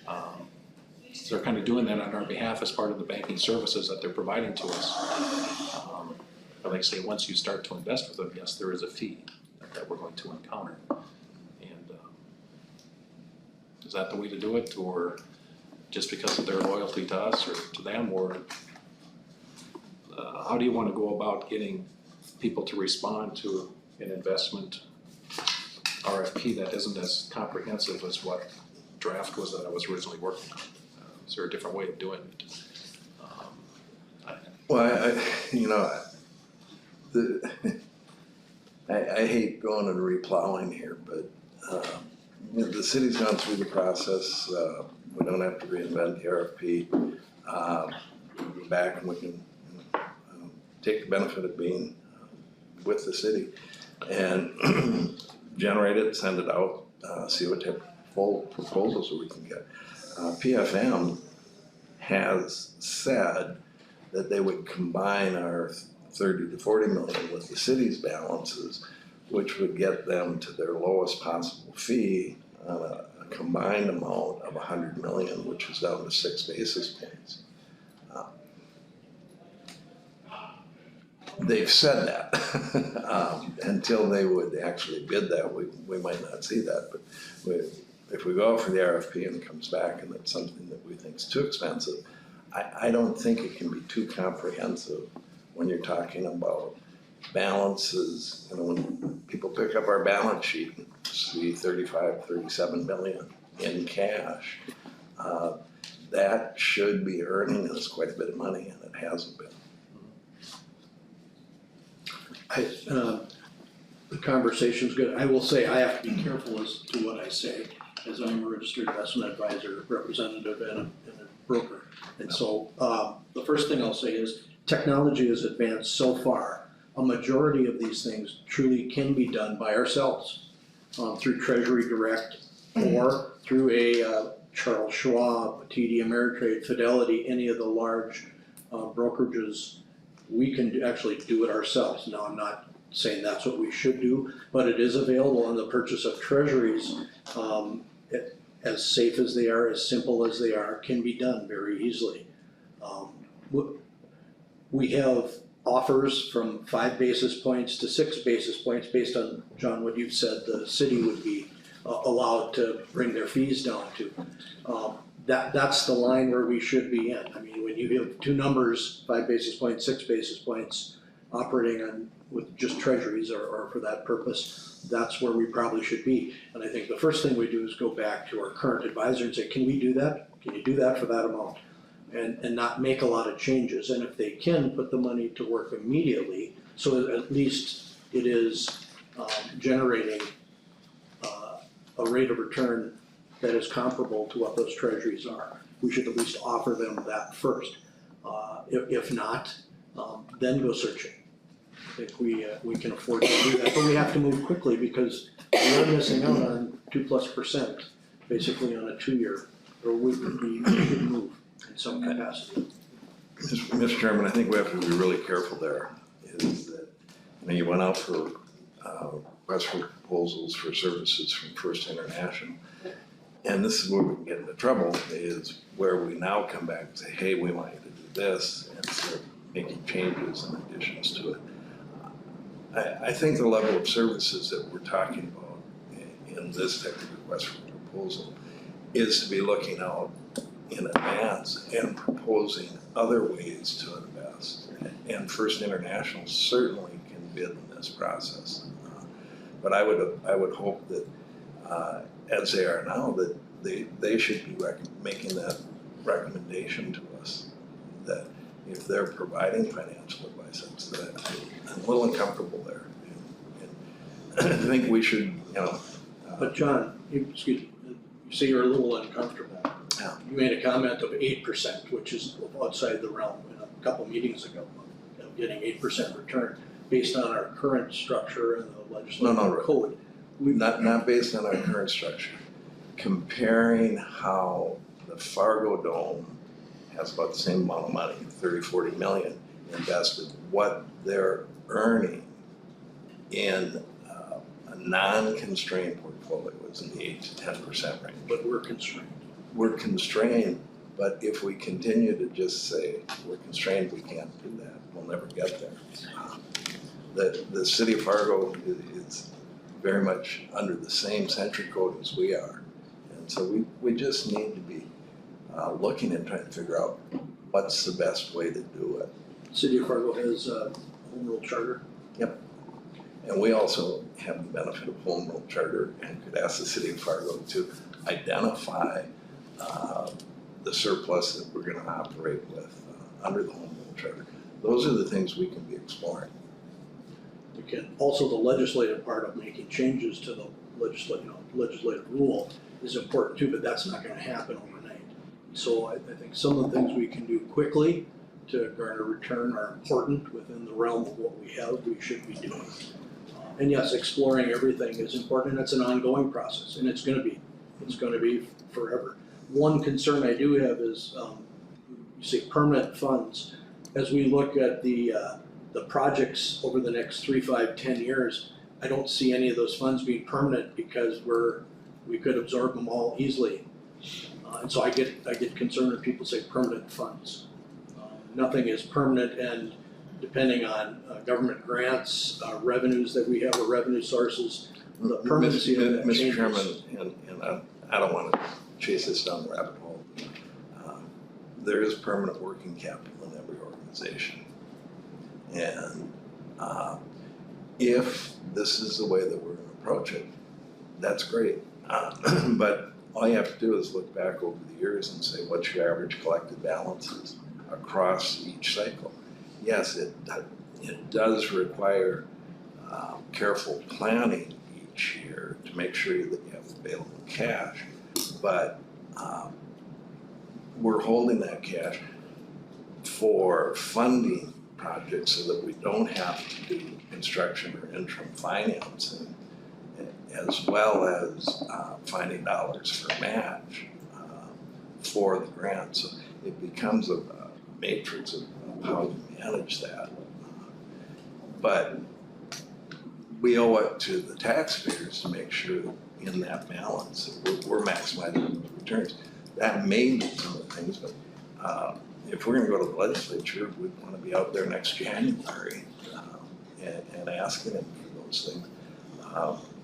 So they're kind of doing that on our behalf as part of the banking services that they're providing to us. But like I say, once you start to invest with them, yes, there is a fee that we're going to encounter. And is that the way to do it, or just because of their loyalty to us or to them, or how do you want to go about getting people to respond to an investment RFP that isn't as comprehensive as what draft was that I was originally working on. Is there a different way of doing it? Well, I hate going and replowing here, but, the city's gone through the process, we don't have to reinvent the RFP. We go back and we can, take the benefit of being with the city and generate it, send it out, see what type of full proposals we can get. PFM has said that they would combine our 30 to 40 million with the city's balances, which would get them to their lowest possible fee on a combined amount of 100 million, which is down to 6 basis points. They've said that. Until they would actually bid that, we might not see that, but if we go out for the RFP and it comes back and it's something that we think is too expensive, I don't think it can be too comprehensive when you're talking about balances. When people pick up our balance sheet and see 35, 37 million in cash, that should be earning us quite a bit of money, and it hasn't been. The conversation's good. I will say I have to be careful as to what I say, as I'm a registered investment advisor, representative, and a broker. And so the first thing I'll say is technology has advanced so far. A majority of these things truly can be done by ourselves through Treasury Direct or through a Charles Schwab, TD Ameritrade, Fidelity, any of the large brokerages. We can actually do it ourselves. Now, I'm not saying that's what we should do, but it is available on the purchase of treasuries. As safe as they are, as simple as they are, can be done very easily. We have offers from 5 basis points to 6 basis points based on, John, what you've said the city would be allowed to bring their fees down to. That's the line where we should be in. I mean, when you have two numbers, 5 basis points, 6 basis points, operating on with just treasuries or for that purpose, that's where we probably should be. And I think the first thing we do is go back to our current advisor and say, can we do that? Can you do that for that amount? And not make a lot of changes. And if they can, put the money to work immediately, so that at least it is generating a rate of return that is comparable to what those treasuries are. We should at least offer them that first. If not, then go searching. I think we can afford to do that, but we have to move quickly because we're missing out on 2+%, basically on a 2-year, or we should move in some capacity. Mr. Chairman, I think we have to be really careful there, is that, you went out for requests for proposals for services from First International. And this is where we get into trouble, is where we now come back and say, hey, we want you to do this, and start making changes and additions to it. I think the level of services that we're talking about in this type of request for proposal is to be looking out in advance and proposing other ways to invest. And First International certainly can bid in this process. But I would hope that as they are now, that they should be making that recommendation to us, that if they're providing financial advice, I'm a little uncomfortable there. And I think we should, But John, excuse me, you say you're a little uncomfortable. Yeah. You made a comment of 8%, which is outside the realm a couple meetings ago, of getting 8% return based on our current structure and the legislative code. Not based on our current structure. Comparing how the Fargo Dome has about the same amount of money, 30, 40 million invested, what they're earning in a non-constrained portfolio is in the 8 to 10% range. But we're constrained. We're constrained, but if we continue to just say we're constrained, we can't do that, we'll never get there. The city of Fargo is very much under the same century code as we are. And so we just need to be looking and trying to figure out what's the best way to do it. City of Fargo has a home rule charter. Yep. And we also have the benefit of home rule charter and could ask the city of Fargo to identify the surplus that we're gonna operate with under the home rule charter. Those are the things we can be exploring. Again, also the legislative part of making changes to the legislative rule is important too, but that's not gonna happen overnight. So I think some of the things we can do quickly to garner return are important within the realm of what we have, we should be doing. And yes, exploring everything is important, and it's an ongoing process, and it's gonna be forever. One concern I do have is, you see permanent funds. As we look at the projects over the next 3, 5, 10 years, I don't see any of those funds being permanent because we could absorb them all easily. And so I get concerned when people say permanent funds. Nothing is permanent, and depending on government grants, revenues that we have, or revenue sources, the permanency of that changes. Mr. Chairman, and I don't wanna chase this down the rabbit hole. There is permanent working capital in every organization. And if this is the way that we're gonna approach it, that's great. But all you have to do is look back over the years and say, what's your average collected balances across each cycle? Yes, it does require careful planning each year to make sure that you have available cash, but we're holding that cash for funding projects so that we don't have to do construction or interim financing, as well as finding dollars for match for the grant. So it becomes a matrix of how you manage that. But we owe it to the taxpayers to make sure that in that balance, that we're maximizing the returns. That may be some of the things, but if we're gonna go to the legislature, we'd wanna be out there next January and asking them for those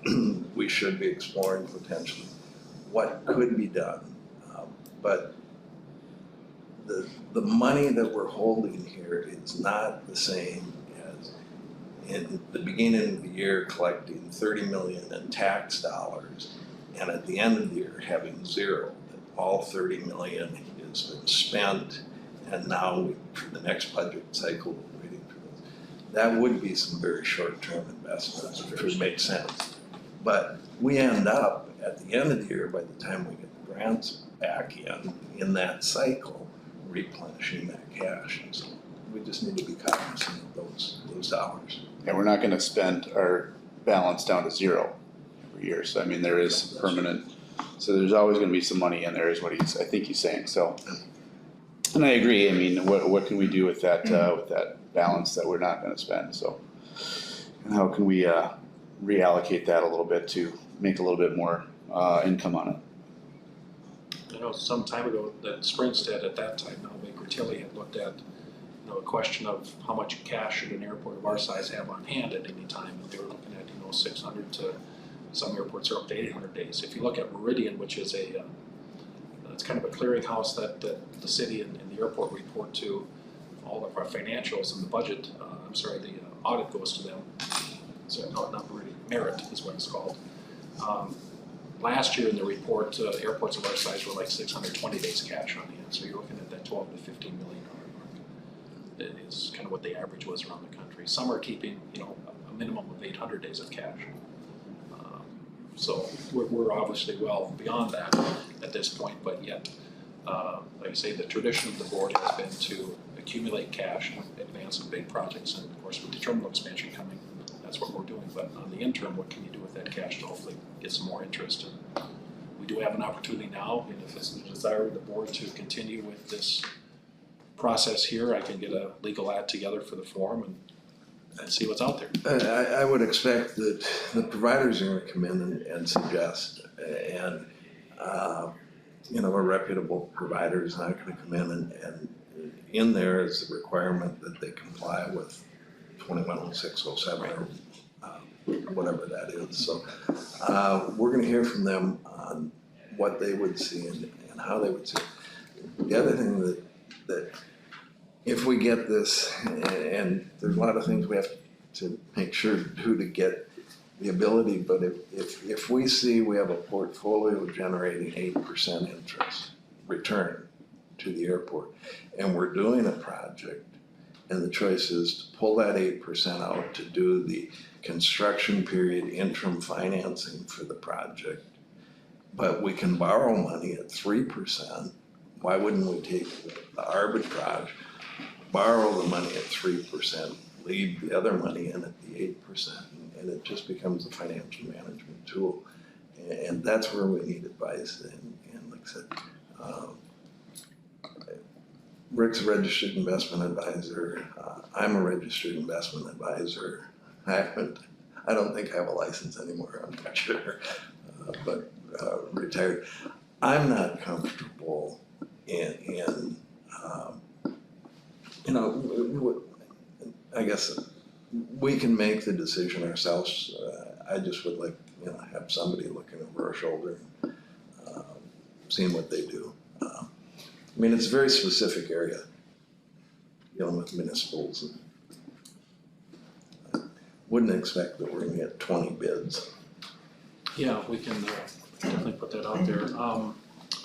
things. We should be exploring potentially what could be done. But the money that we're holding here is not the same as in the beginning of the year collecting 30 million in tax dollars, and at the end of the year having zero. That all 30 million has been spent, and now for the next budget cycle we're waiting for those. That would be some very short-term investments, which would make sense. But we end up at the end of the year, by the time we get the grants back in that cycle, replenishing that cash. And so we just need to be cognizant of those dollars. And we're not gonna spend our balance down to zero every year, so I mean, there is permanent, so there's always gonna be some money in there is what I think he's saying, so. And I agree, I mean, what can we do with that balance that we're not gonna spend, so. And how can we reallocate that a little bit to make a little bit more income on it? I know some time ago that Springstead at that time, now Baker Tilly, had looked at, a question of how much cash should an airport of our size have on hand at any time, and they were looking at, 600 to, some airports are up to 800 days. If you look at Meridian, which is it's kind of a clearinghouse that the city and the airport report to all of our financials and the budget, the audit goes to them. So not Meridian, Merit is what it's called. Last year in the report, airports of our size were like 620 days cash on hand, so you're looking at that 12 to 15 million dollar mark. It is kind of what the average was around the country. Some are keeping, a minimum of 800 days of cash. So we're obviously well beyond that at this point, but yet, like I say, the tradition of the board has been to accumulate cash and advance some big projects, and of course with the terminal expansion coming, that's what we're doing. But on the interim, what can you do with that cash to hopefully get some more interest? And we do have an opportunity now, and if it's the desire of the board to continue with this process here, I can get a legal ad together for the forum and see what's out there. I would expect that the providers are gonna come in and suggest, and a reputable provider is not gonna come in and in there is the requirement that they comply with 210607 or whatever that is. So we're gonna hear from them on what they would see and how they would see it. The other thing that if we get this, and there's a lot of things we have to to make sure who to get the ability, but if we see we have a portfolio generating 8% interest return to the airport, and we're doing a project, and the choice is to pull that 8% out to do the construction period interim financing for the project, but we can borrow money at 3%, why wouldn't we take the arbitrage, borrow the money at 3%, leave the other money in at the 8%, and it just becomes a financial management tool. And that's where we need advice, and like I said, Rick's a registered investment advisor, I'm a registered investment advisor. I don't think I have a license anymore, I'm not sure, but retired. I'm not comfortable in I guess we can make the decision ourselves. I just would like, have somebody looking over our shoulder, seeing what they do. I mean, it's a very specific area, dealing with municipals. And I wouldn't expect that we're gonna get 20 bids. Yeah, we can definitely put that out there.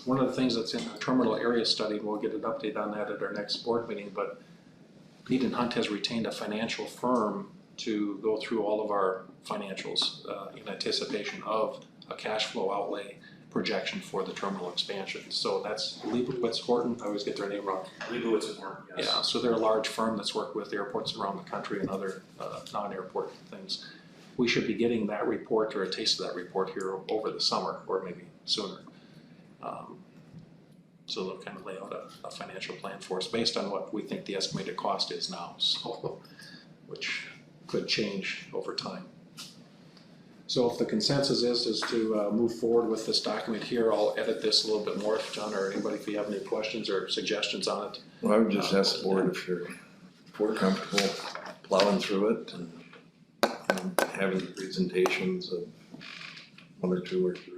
One of the things that's in the terminal area study, we'll get an update on that at our next board meeting, but Needham Hunt has retained a financial firm to go through all of our financials in anticipation of a cash flow outlay projection for the terminal expansion. So that's Leibowitz Horton, I always get their name wrong. Leibowitz and Horton, yes. Yeah, so they're a large firm that's worked with airports around the country and other non-airport things. We should be getting that report or a taste of that report here over the summer or maybe sooner. So they'll kind of lay out a financial plan for us based on what we think the estimated cost is now, so, which could change over time. So if the consensus is to move forward with this document here, I'll edit this a little bit more, John, or anybody, if you have any questions or suggestions on it. Well, I would just ask the board if we're comfortable plowing through it and having presentations of 1 or 2 or 3.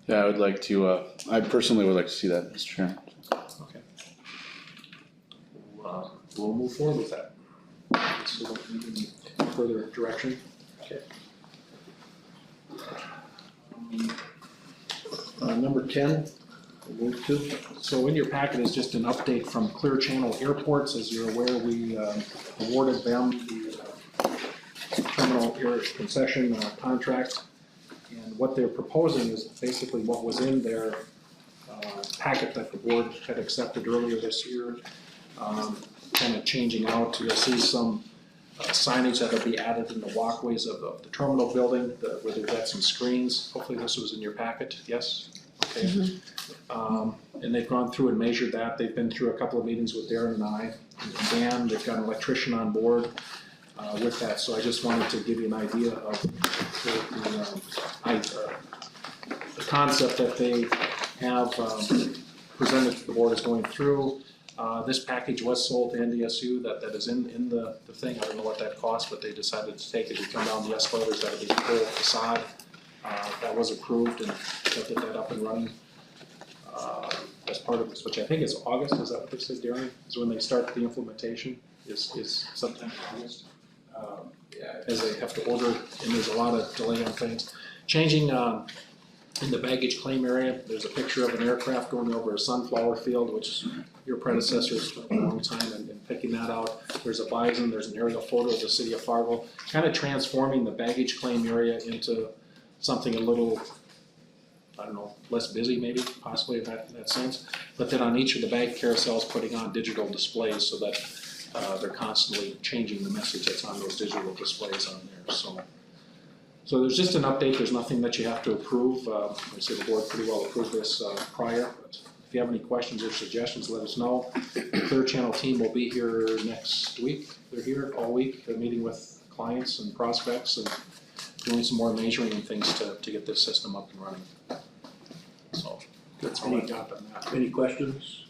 Yeah, I would like to, I personally would like to see that, Mr. Chairman. Okay. We'll move forward with that. So we don't need any further direction. Okay. Number 10, we'll move to. So in your packet is just an update from Clear Channel Airports. As you're aware, we awarded them the terminal air concession contract. And what they're proposing is basically what was in their packet that the board had accepted earlier this year. Kind of changing out, you'll see some signage that'll be added in the walkways of the terminal building, where they've got some screens. Hopefully this was in your packet, yes? Okay. And they've gone through and measured that. They've been through a couple of meetings with Darren and I, and Dan. They've got an electrician on board with that. So I just wanted to give you an idea of the concept that they have presented to the board is going through. This package was sold to NDSU, that is in the thing. I don't know what that cost, but they decided to take it. We come down the escalators, that'll be the whole facade. That was approved, and they'll get that up and running as part of this, which I think is August. Is that what they said, Darren? Is when they start the implementation, is sometime in August. As they have to order, and there's a lot of delay on things. Changing in the baggage claim area, there's a picture of an aircraft going over a sunflower field, which your predecessor spent a long time in picking that out. There's a bison, there's an aerial photo of the city of Fargo, kind of transforming the baggage claim area into something a little, I don't know, less busy maybe, possibly in that sense. But then on each of the bag carousels, putting on digital displays so that they're constantly changing the message that's on those digital displays on there. So there's just an update. There's nothing that you have to approve. I say the board pretty well approved this prior. But if you have any questions or suggestions, let us know. The Clear Channel team will be here next week. They're here all week. They're meeting with clients and prospects and doing some more measuring and things to get this system up and running. So that's all I got on that. Any questions?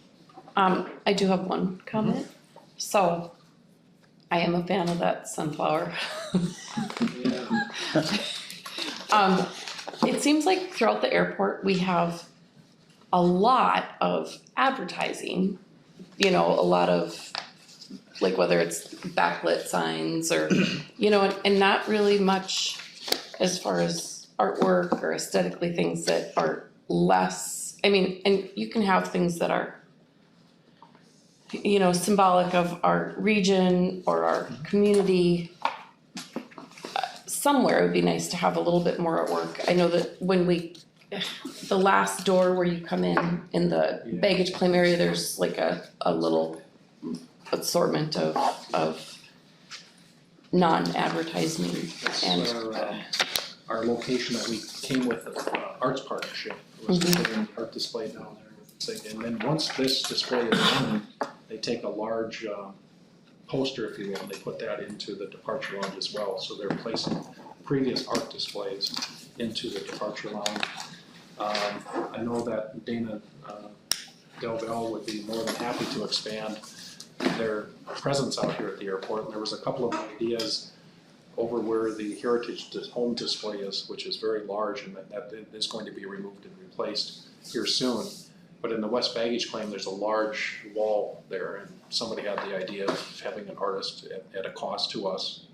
I do have one comment. So, I am a fan of that sunflower. It seems like throughout the airport, we have a lot of advertising, a lot of like whether it's backlit signs or, you know, and not really much as far as artwork or aesthetically things that are less, I mean, and you can have things that are, you know, symbolic of our region or our community. Somewhere it would be nice to have a little bit more artwork. I know that when the last door where you come in the baggage claim area, there's like a little assortment of non-advertising and. Our location that we came with, Arts Partnership, was to put an art display down there with the thing. And then once this display is done, they take a large poster, if you will, and they put that into the departure lounge as well. So they're placing previous art displays into the departure lounge. I know that Dana Del Valle would be more than happy to expand their presence out here at the airport. And there was a couple of ideas over where the Heritage Home display is, which is very large, and that is going to be removed and replaced here soon. But in the West Baggage Claim, there's a large wall there, and somebody had the idea of having an artist at a cost to us,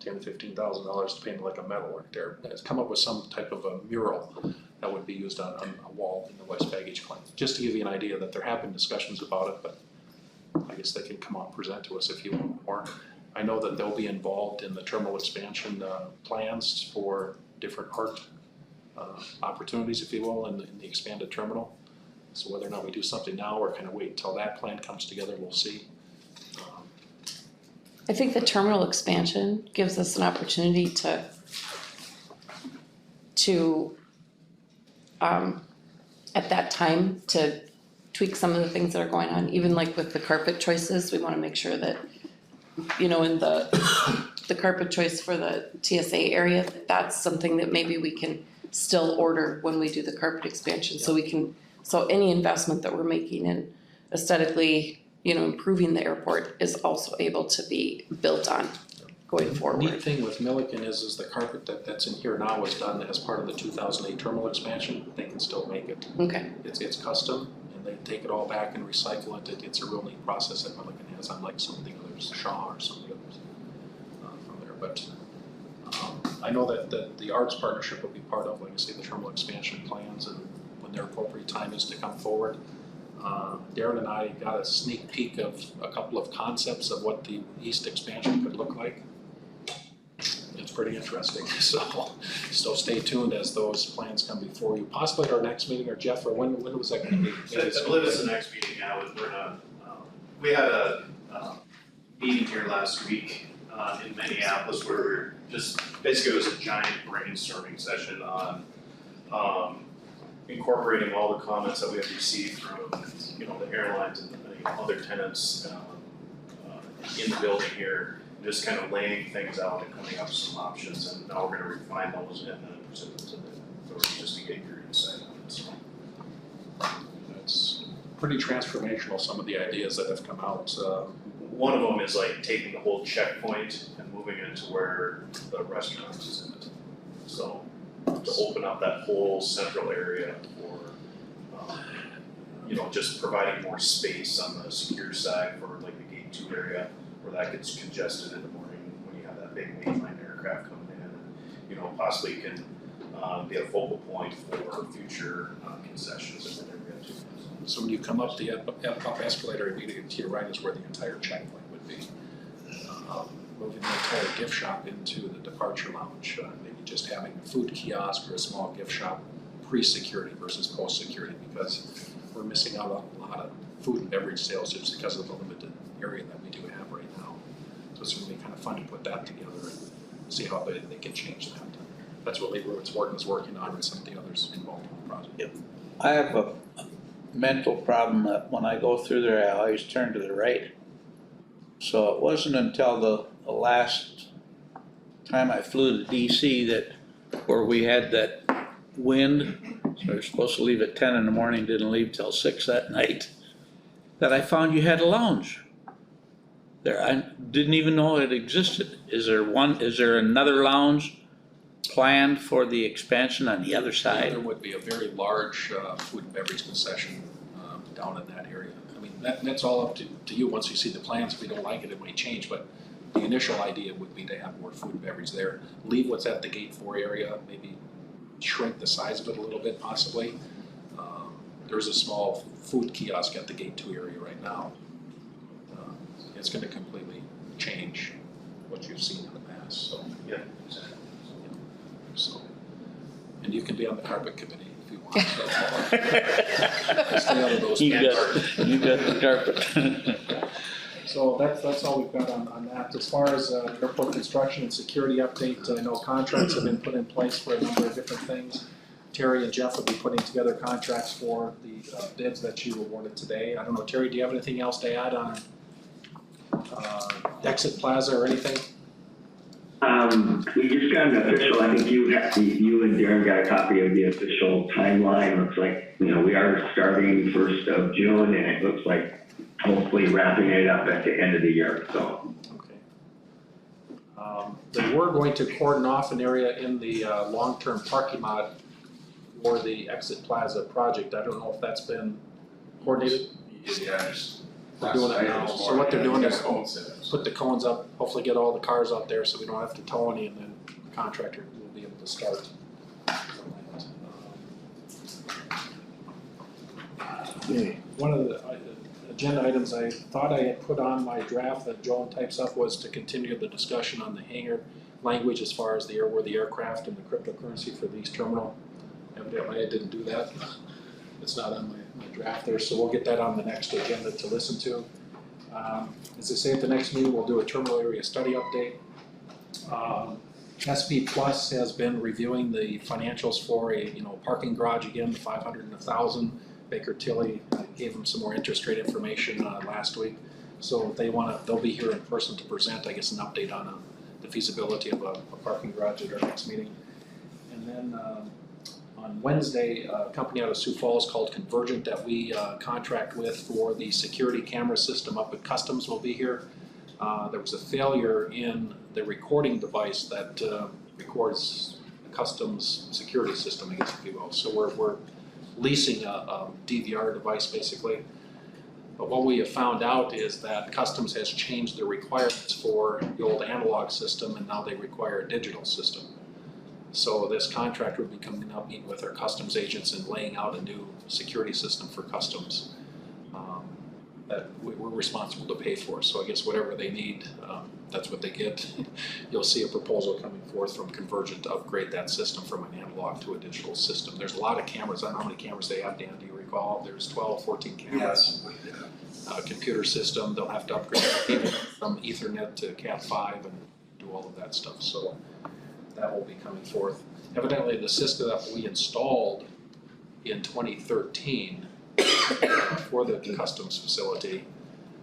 $10,000-$15,000 to paint like a metal work there. It's come up with some type of a mural that would be used on a wall in the West Baggage Claim. Just to give you an idea that there have been discussions about it, but I guess they can come out and present to us if you want more. I know that they'll be involved in the terminal expansion plans for different art opportunities, if you will, in the expanded terminal. So whether or not we do something now or kind of wait until that plan comes together, we'll see. I think the terminal expansion gives us an opportunity to at that time, to tweak some of the things that are going on, even like with the carpet choices. We wanna make sure that, you know, in the carpet choice for the TSA area, that's something that maybe we can still order when we do the carpet expansion, so any investment that we're making in aesthetically, you know, improving the airport is also able to be built on going forward. The neat thing with Milliken is the carpet that's in here now was done as part of the 2008 terminal expansion. They can still make it. Okay. It's custom, and they take it all back and recycle it. It's a real neat process that Milliken has, unlike some of the others, Shaw or some of the others from there. But I know that the Arts Partnership will be part of, like I say, the terminal expansion plans, and when their appropriate time is to come forward. Darren and I got a sneak peek of a couple of concepts of what the east expansion could look like. It's pretty interesting, so stay tuned as those plans come before you, possibly at our next meeting, or Jeff, or when was that gonna be? I believe it's the next meeting now, we had a meeting here last week in Minneapolis where we were just, basically it was a giant brainstorming session on incorporating all the comments that we have received from, you know, the airlines and other tenants in the building here, just kind of laying things out and coming up with some options, and now we're gonna refine those and then present them to the authority just to get your insight on it, so. It's pretty transformational, some of the ideas that have come out. One of them is like taking the whole checkpoint and moving it to where the restaurant is in it. So to open up that whole central area for, you know, just providing more space on the secure side for like the gate 2 area, where that gets congested in the morning when you have that big mainline aircraft coming in. And, you know, possibly can be a focal point for future concessions in that area too. So when you come up the up escalator, immediately to your right is where the entire checkpoint would be. Moving the entire gift shop into the departure lounge, maybe just having a food kiosk or a small gift shop pre-security versus post-security, because we're missing out on a lot of food and beverage sales just because of the limited area that we do have right now. So it's really kind of fun to put that together and see how they can change that. That's what Labor Roots Wharton is working on, and some of the others involved in the project. Yep. I have a mental problem that when I go through there, I always turn to the right. So it wasn't until the last time I flew to DC where we had that wind, so we were supposed to leave at 10 in the morning, didn't leave till 6 that night, that I found you had a lounge there. I didn't even know it existed. Is there another lounge planned for the expansion on the other side? There would be a very large food and beverage concession down in that area. I mean, that's all up to you, once you see the plans, if you don't like it, it might change, but the initial idea would be to have more food and beverage there. Leave what's at the gate 4 area, maybe shrink the size of it a little bit possibly. There's a small food kiosk at the gate 2 area right now. It's gonna completely change what you've seen in the past, so. Yeah. So, and you can be on the carpet committee if you want. Stay out of those. You got the carpet. So that's all we've got on that. As far as airport construction and security update, I know contracts have been put in place for a number of different things. Terry and Jeff will be putting together contracts for the bids that you awarded today. I don't know, Terry, do you have anything else to add on Exit Plaza or anything? We just got an official, I think you and Darren got a copy of the official timeline. Looks like, we are starting 1st of June, and it looks like hopefully wrapping it up at the end of the year, so. Okay. They were going to cordon off an area in the long-term parking lot for the Exit Plaza project. I don't know if that's been coordinated. Yeah, just. They're doing it now. So what they're doing is put the cones up, hopefully get all the cars out there so we don't have to tow any, and then the contractor will be able to start. One of the agenda items I thought I had put on my draft that Joan types up was to continue the discussion on the hangar language as far as where the aircraft and the cryptocurrency for the East Terminal. Evidently I didn't do that. It's not on my draft there, so we'll get that on the next agenda to listen to. As I say, at the next meeting, we'll do a terminal area study update. SP Plus has been reviewing the financials for a parking garage again, the 500 and 1,000. Baker Tilly gave them some more interest rate information last week, so they'll be here in person to present, I guess, an update on the feasibility of a parking garage at our next meeting. And then on Wednesday, a company out of Sioux Falls called Convergent that we contract with for the security camera system up at Customs will be here. There was a failure in the recording device that records the Customs security system, I guess, if you will. So we're leasing a DVR device basically. But what we have found out is that Customs has changed the requirements for the old analog system, and now they require a digital system. So this contractor will be coming up, meeting with our Customs agents and laying out a new security system for Customs that we're responsible to pay for. So I guess whatever they need, that's what they get. You'll see a proposal coming forth from Convergent to upgrade that system from an analog to a digital system. There's a lot of cameras. I don't know how many cameras they have, Dan, do you recall? There's 12, 14 cameras. Yes. Computer system, they'll have to upgrade it from Ethernet to Cat5 and do all of that stuff. So that will be coming forth. Evidently, the system that we installed in 2013 for the Customs facility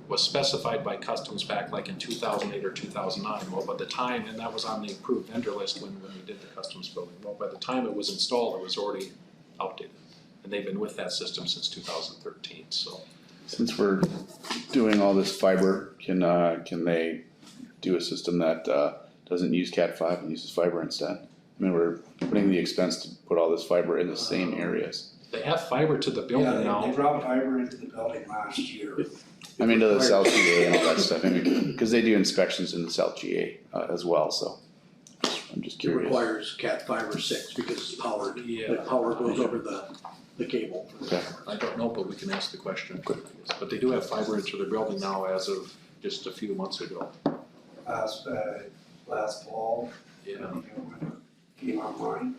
was specified by Customs back like in 2008 or 2009. Well, by the time, and that was on the approved vendor list when we did the Customs building. Well, by the time it was installed, it was already outdated. And they've been with that system since 2013, so. Since we're doing all this fiber, can they do a system that doesn't use Cat5 and uses fiber instead? I mean, we're putting the expense to put all this fiber in the same areas. They have fiber to the building now. They dropped fiber into the building last year. I mean, to the South GA and all that stuff, I mean, because they do inspections in the South GA as well, so I'm just It curious. requires Cat 5 or 6 because it's powered. Yeah. The power goes over the cable. Okay. I don't know, but we can ask the question. But they do have fiber into their building now as of just a few months ago. Last fall. Yeah. Came online.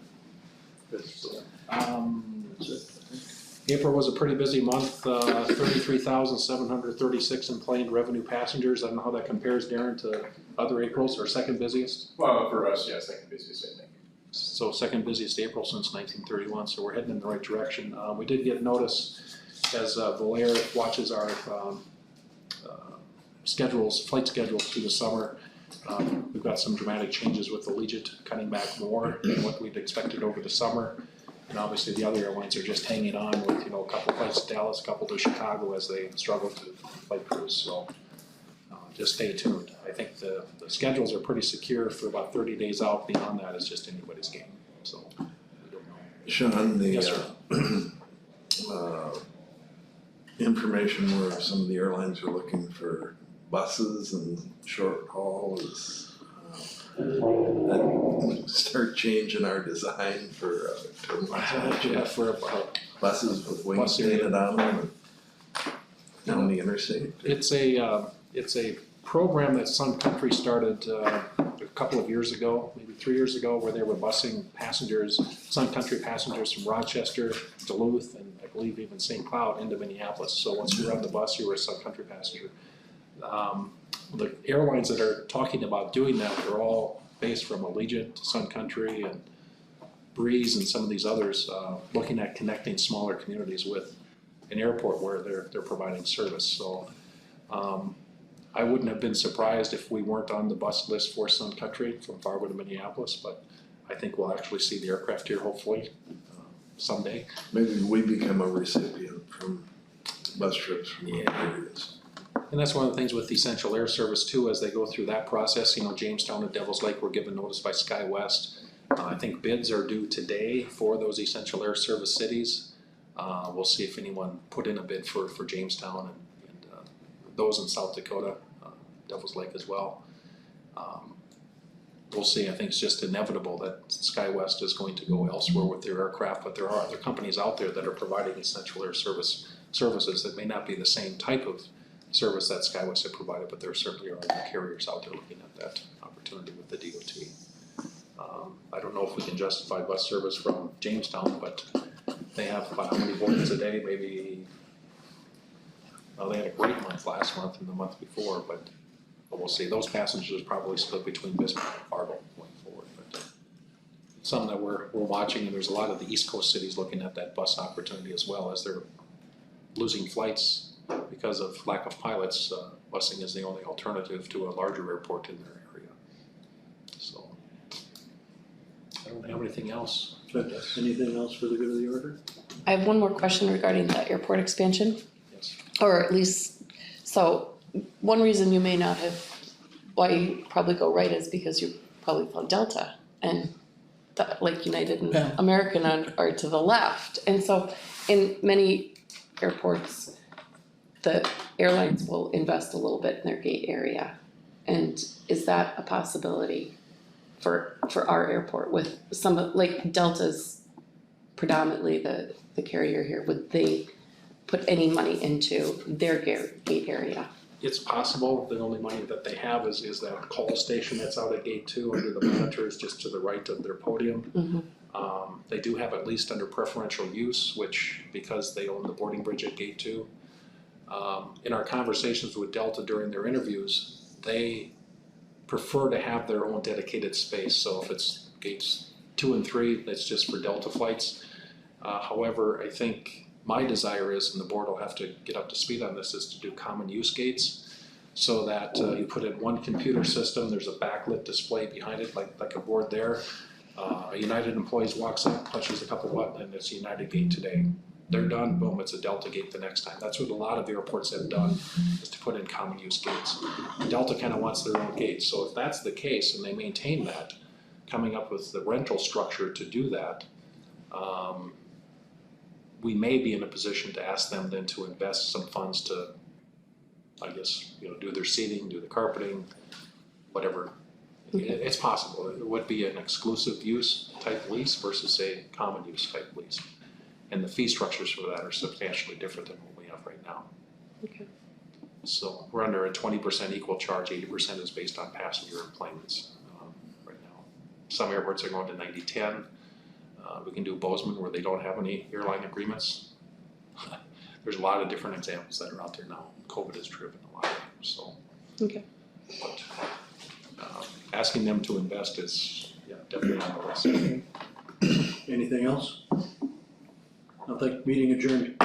April was a pretty busy month, 33,736 in-plane revenue passengers. I don't know how that compares, Darren, to other Aprils, or second busiest? Well, for us, yeah, second busiest, I think. So second busiest April since 1931, so we're heading in the right direction. We did get notice as Volair watches our flight schedules through the summer. We've got some dramatic changes with Allegiant cutting back more than what we'd expected over the summer. And obviously the other airlines are just hanging on with, a couple flights to Dallas, a couple to Chicago as they struggle to flight crews. So just stay tuned. I think the schedules are pretty secure for about 30 days out. Beyond that, it's just anybody's game. So we don't know. Sean, Yes, sir. information where some of the airlines are looking for buses and short haul is, and start changing our design for, For buses with wings Bus area. painted on them down the interstate. It's a program that Sun Country started a couple of years ago, maybe 3 years ago, where they were busing passengers, Sun Country passengers from Rochester, Duluth, and I believe even St. Cloud into Minneapolis. So once you were on the bus, you were a Sun Country passenger. The airlines that are talking about doing that are all based from Allegiant, Sun Country, and Breeze, and some of these others, looking at connecting smaller communities with an airport where they're providing service. So I wouldn't have been surprised if we weren't on the bus list for Sun Country from Fargo to Minneapolis, but I think we'll actually see the aircraft here hopefully someday. Maybe we become a recipient from bus trips from other areas. And that's one of the things with Essential Air Service too, as they go through that process. You know, Jamestown and Devils Lake were given notice by SkyWest. I think bids are due today for those Essential Air Service cities. We'll see if anyone put in a bid for Jamestown and those in South Dakota, Devils Lake as well. We'll see. I think it's just inevitable that SkyWest is going to go elsewhere with their aircraft, but there are other companies out there that are providing Essential Air services that may not be the same type of service that SkyWest had provided, but there certainly are other carriers out there looking at that opportunity with the DOT. I don't know if we can justify bus service from Jamestown, but they have about how many boardings a day? Maybe, well, they had a great month last month and the month before, but we'll see. Those passengers probably split between Bismarck and Fargo going forward. But something that we're watching, and there's a lot of the East Coast cities looking at that bus opportunity as well, as they're losing flights because of lack of pilots. Busing is the only alternative to a larger airport in their area. So I don't have anything else. Anything else for the good of the order? I have one more question regarding the airport expansion. Yes. Or at least, so one reason you may not have, why you probably go right is because you probably found Delta and like United and Yeah. American are to the left. And so in many airports, the airlines will invest a little bit in their gate area. And is that a possibility for our airport with some of, like Delta's predominantly the carrier here, would they put any money into their gate area? It's possible. The only money that they have is that call station that's out at gate 2 under the monitors just to the right of their podium. Mm-hmm. They do have at least under preferential use, which because they own the boarding bridge at gate 2. In our conversations with Delta during their interviews, they prefer to have their own dedicated space. So if it's gates 2 and 3, that's just for Delta flights. However, I think my desire is, and the board will have to get up to speed on this, is to do common use gates so that you put in one computer system, there's a backlit display behind it, like a board there. A United employee walks up, punches a couple buttons, and it's United gate today. They're done, boom, it's a Delta gate the next time. That's what a lot of airports have done, is to put in common use gates. Delta kind of wants their own gates, so if that's the case and they maintain that, coming up with the rental structure to do that, we may be in a position to ask them then to invest some funds to, I guess, do their seating, do the carpeting, whatever. It's possible. It would be an exclusive use type lease versus a common use type lease. And the fee structures for that are substantially different than what we have right now. Okay. So we're under a 20% equal charge, 80% is based on passenger enplanements right now. Some airports are going to 90-10. We can do Bozeman where they don't have any airline agreements. There's a lot of different examples that are out there now. COVID has driven a lot of them, so. Okay. But asking them to invest is, definitely on the list. Anything else? I think meeting adjourned.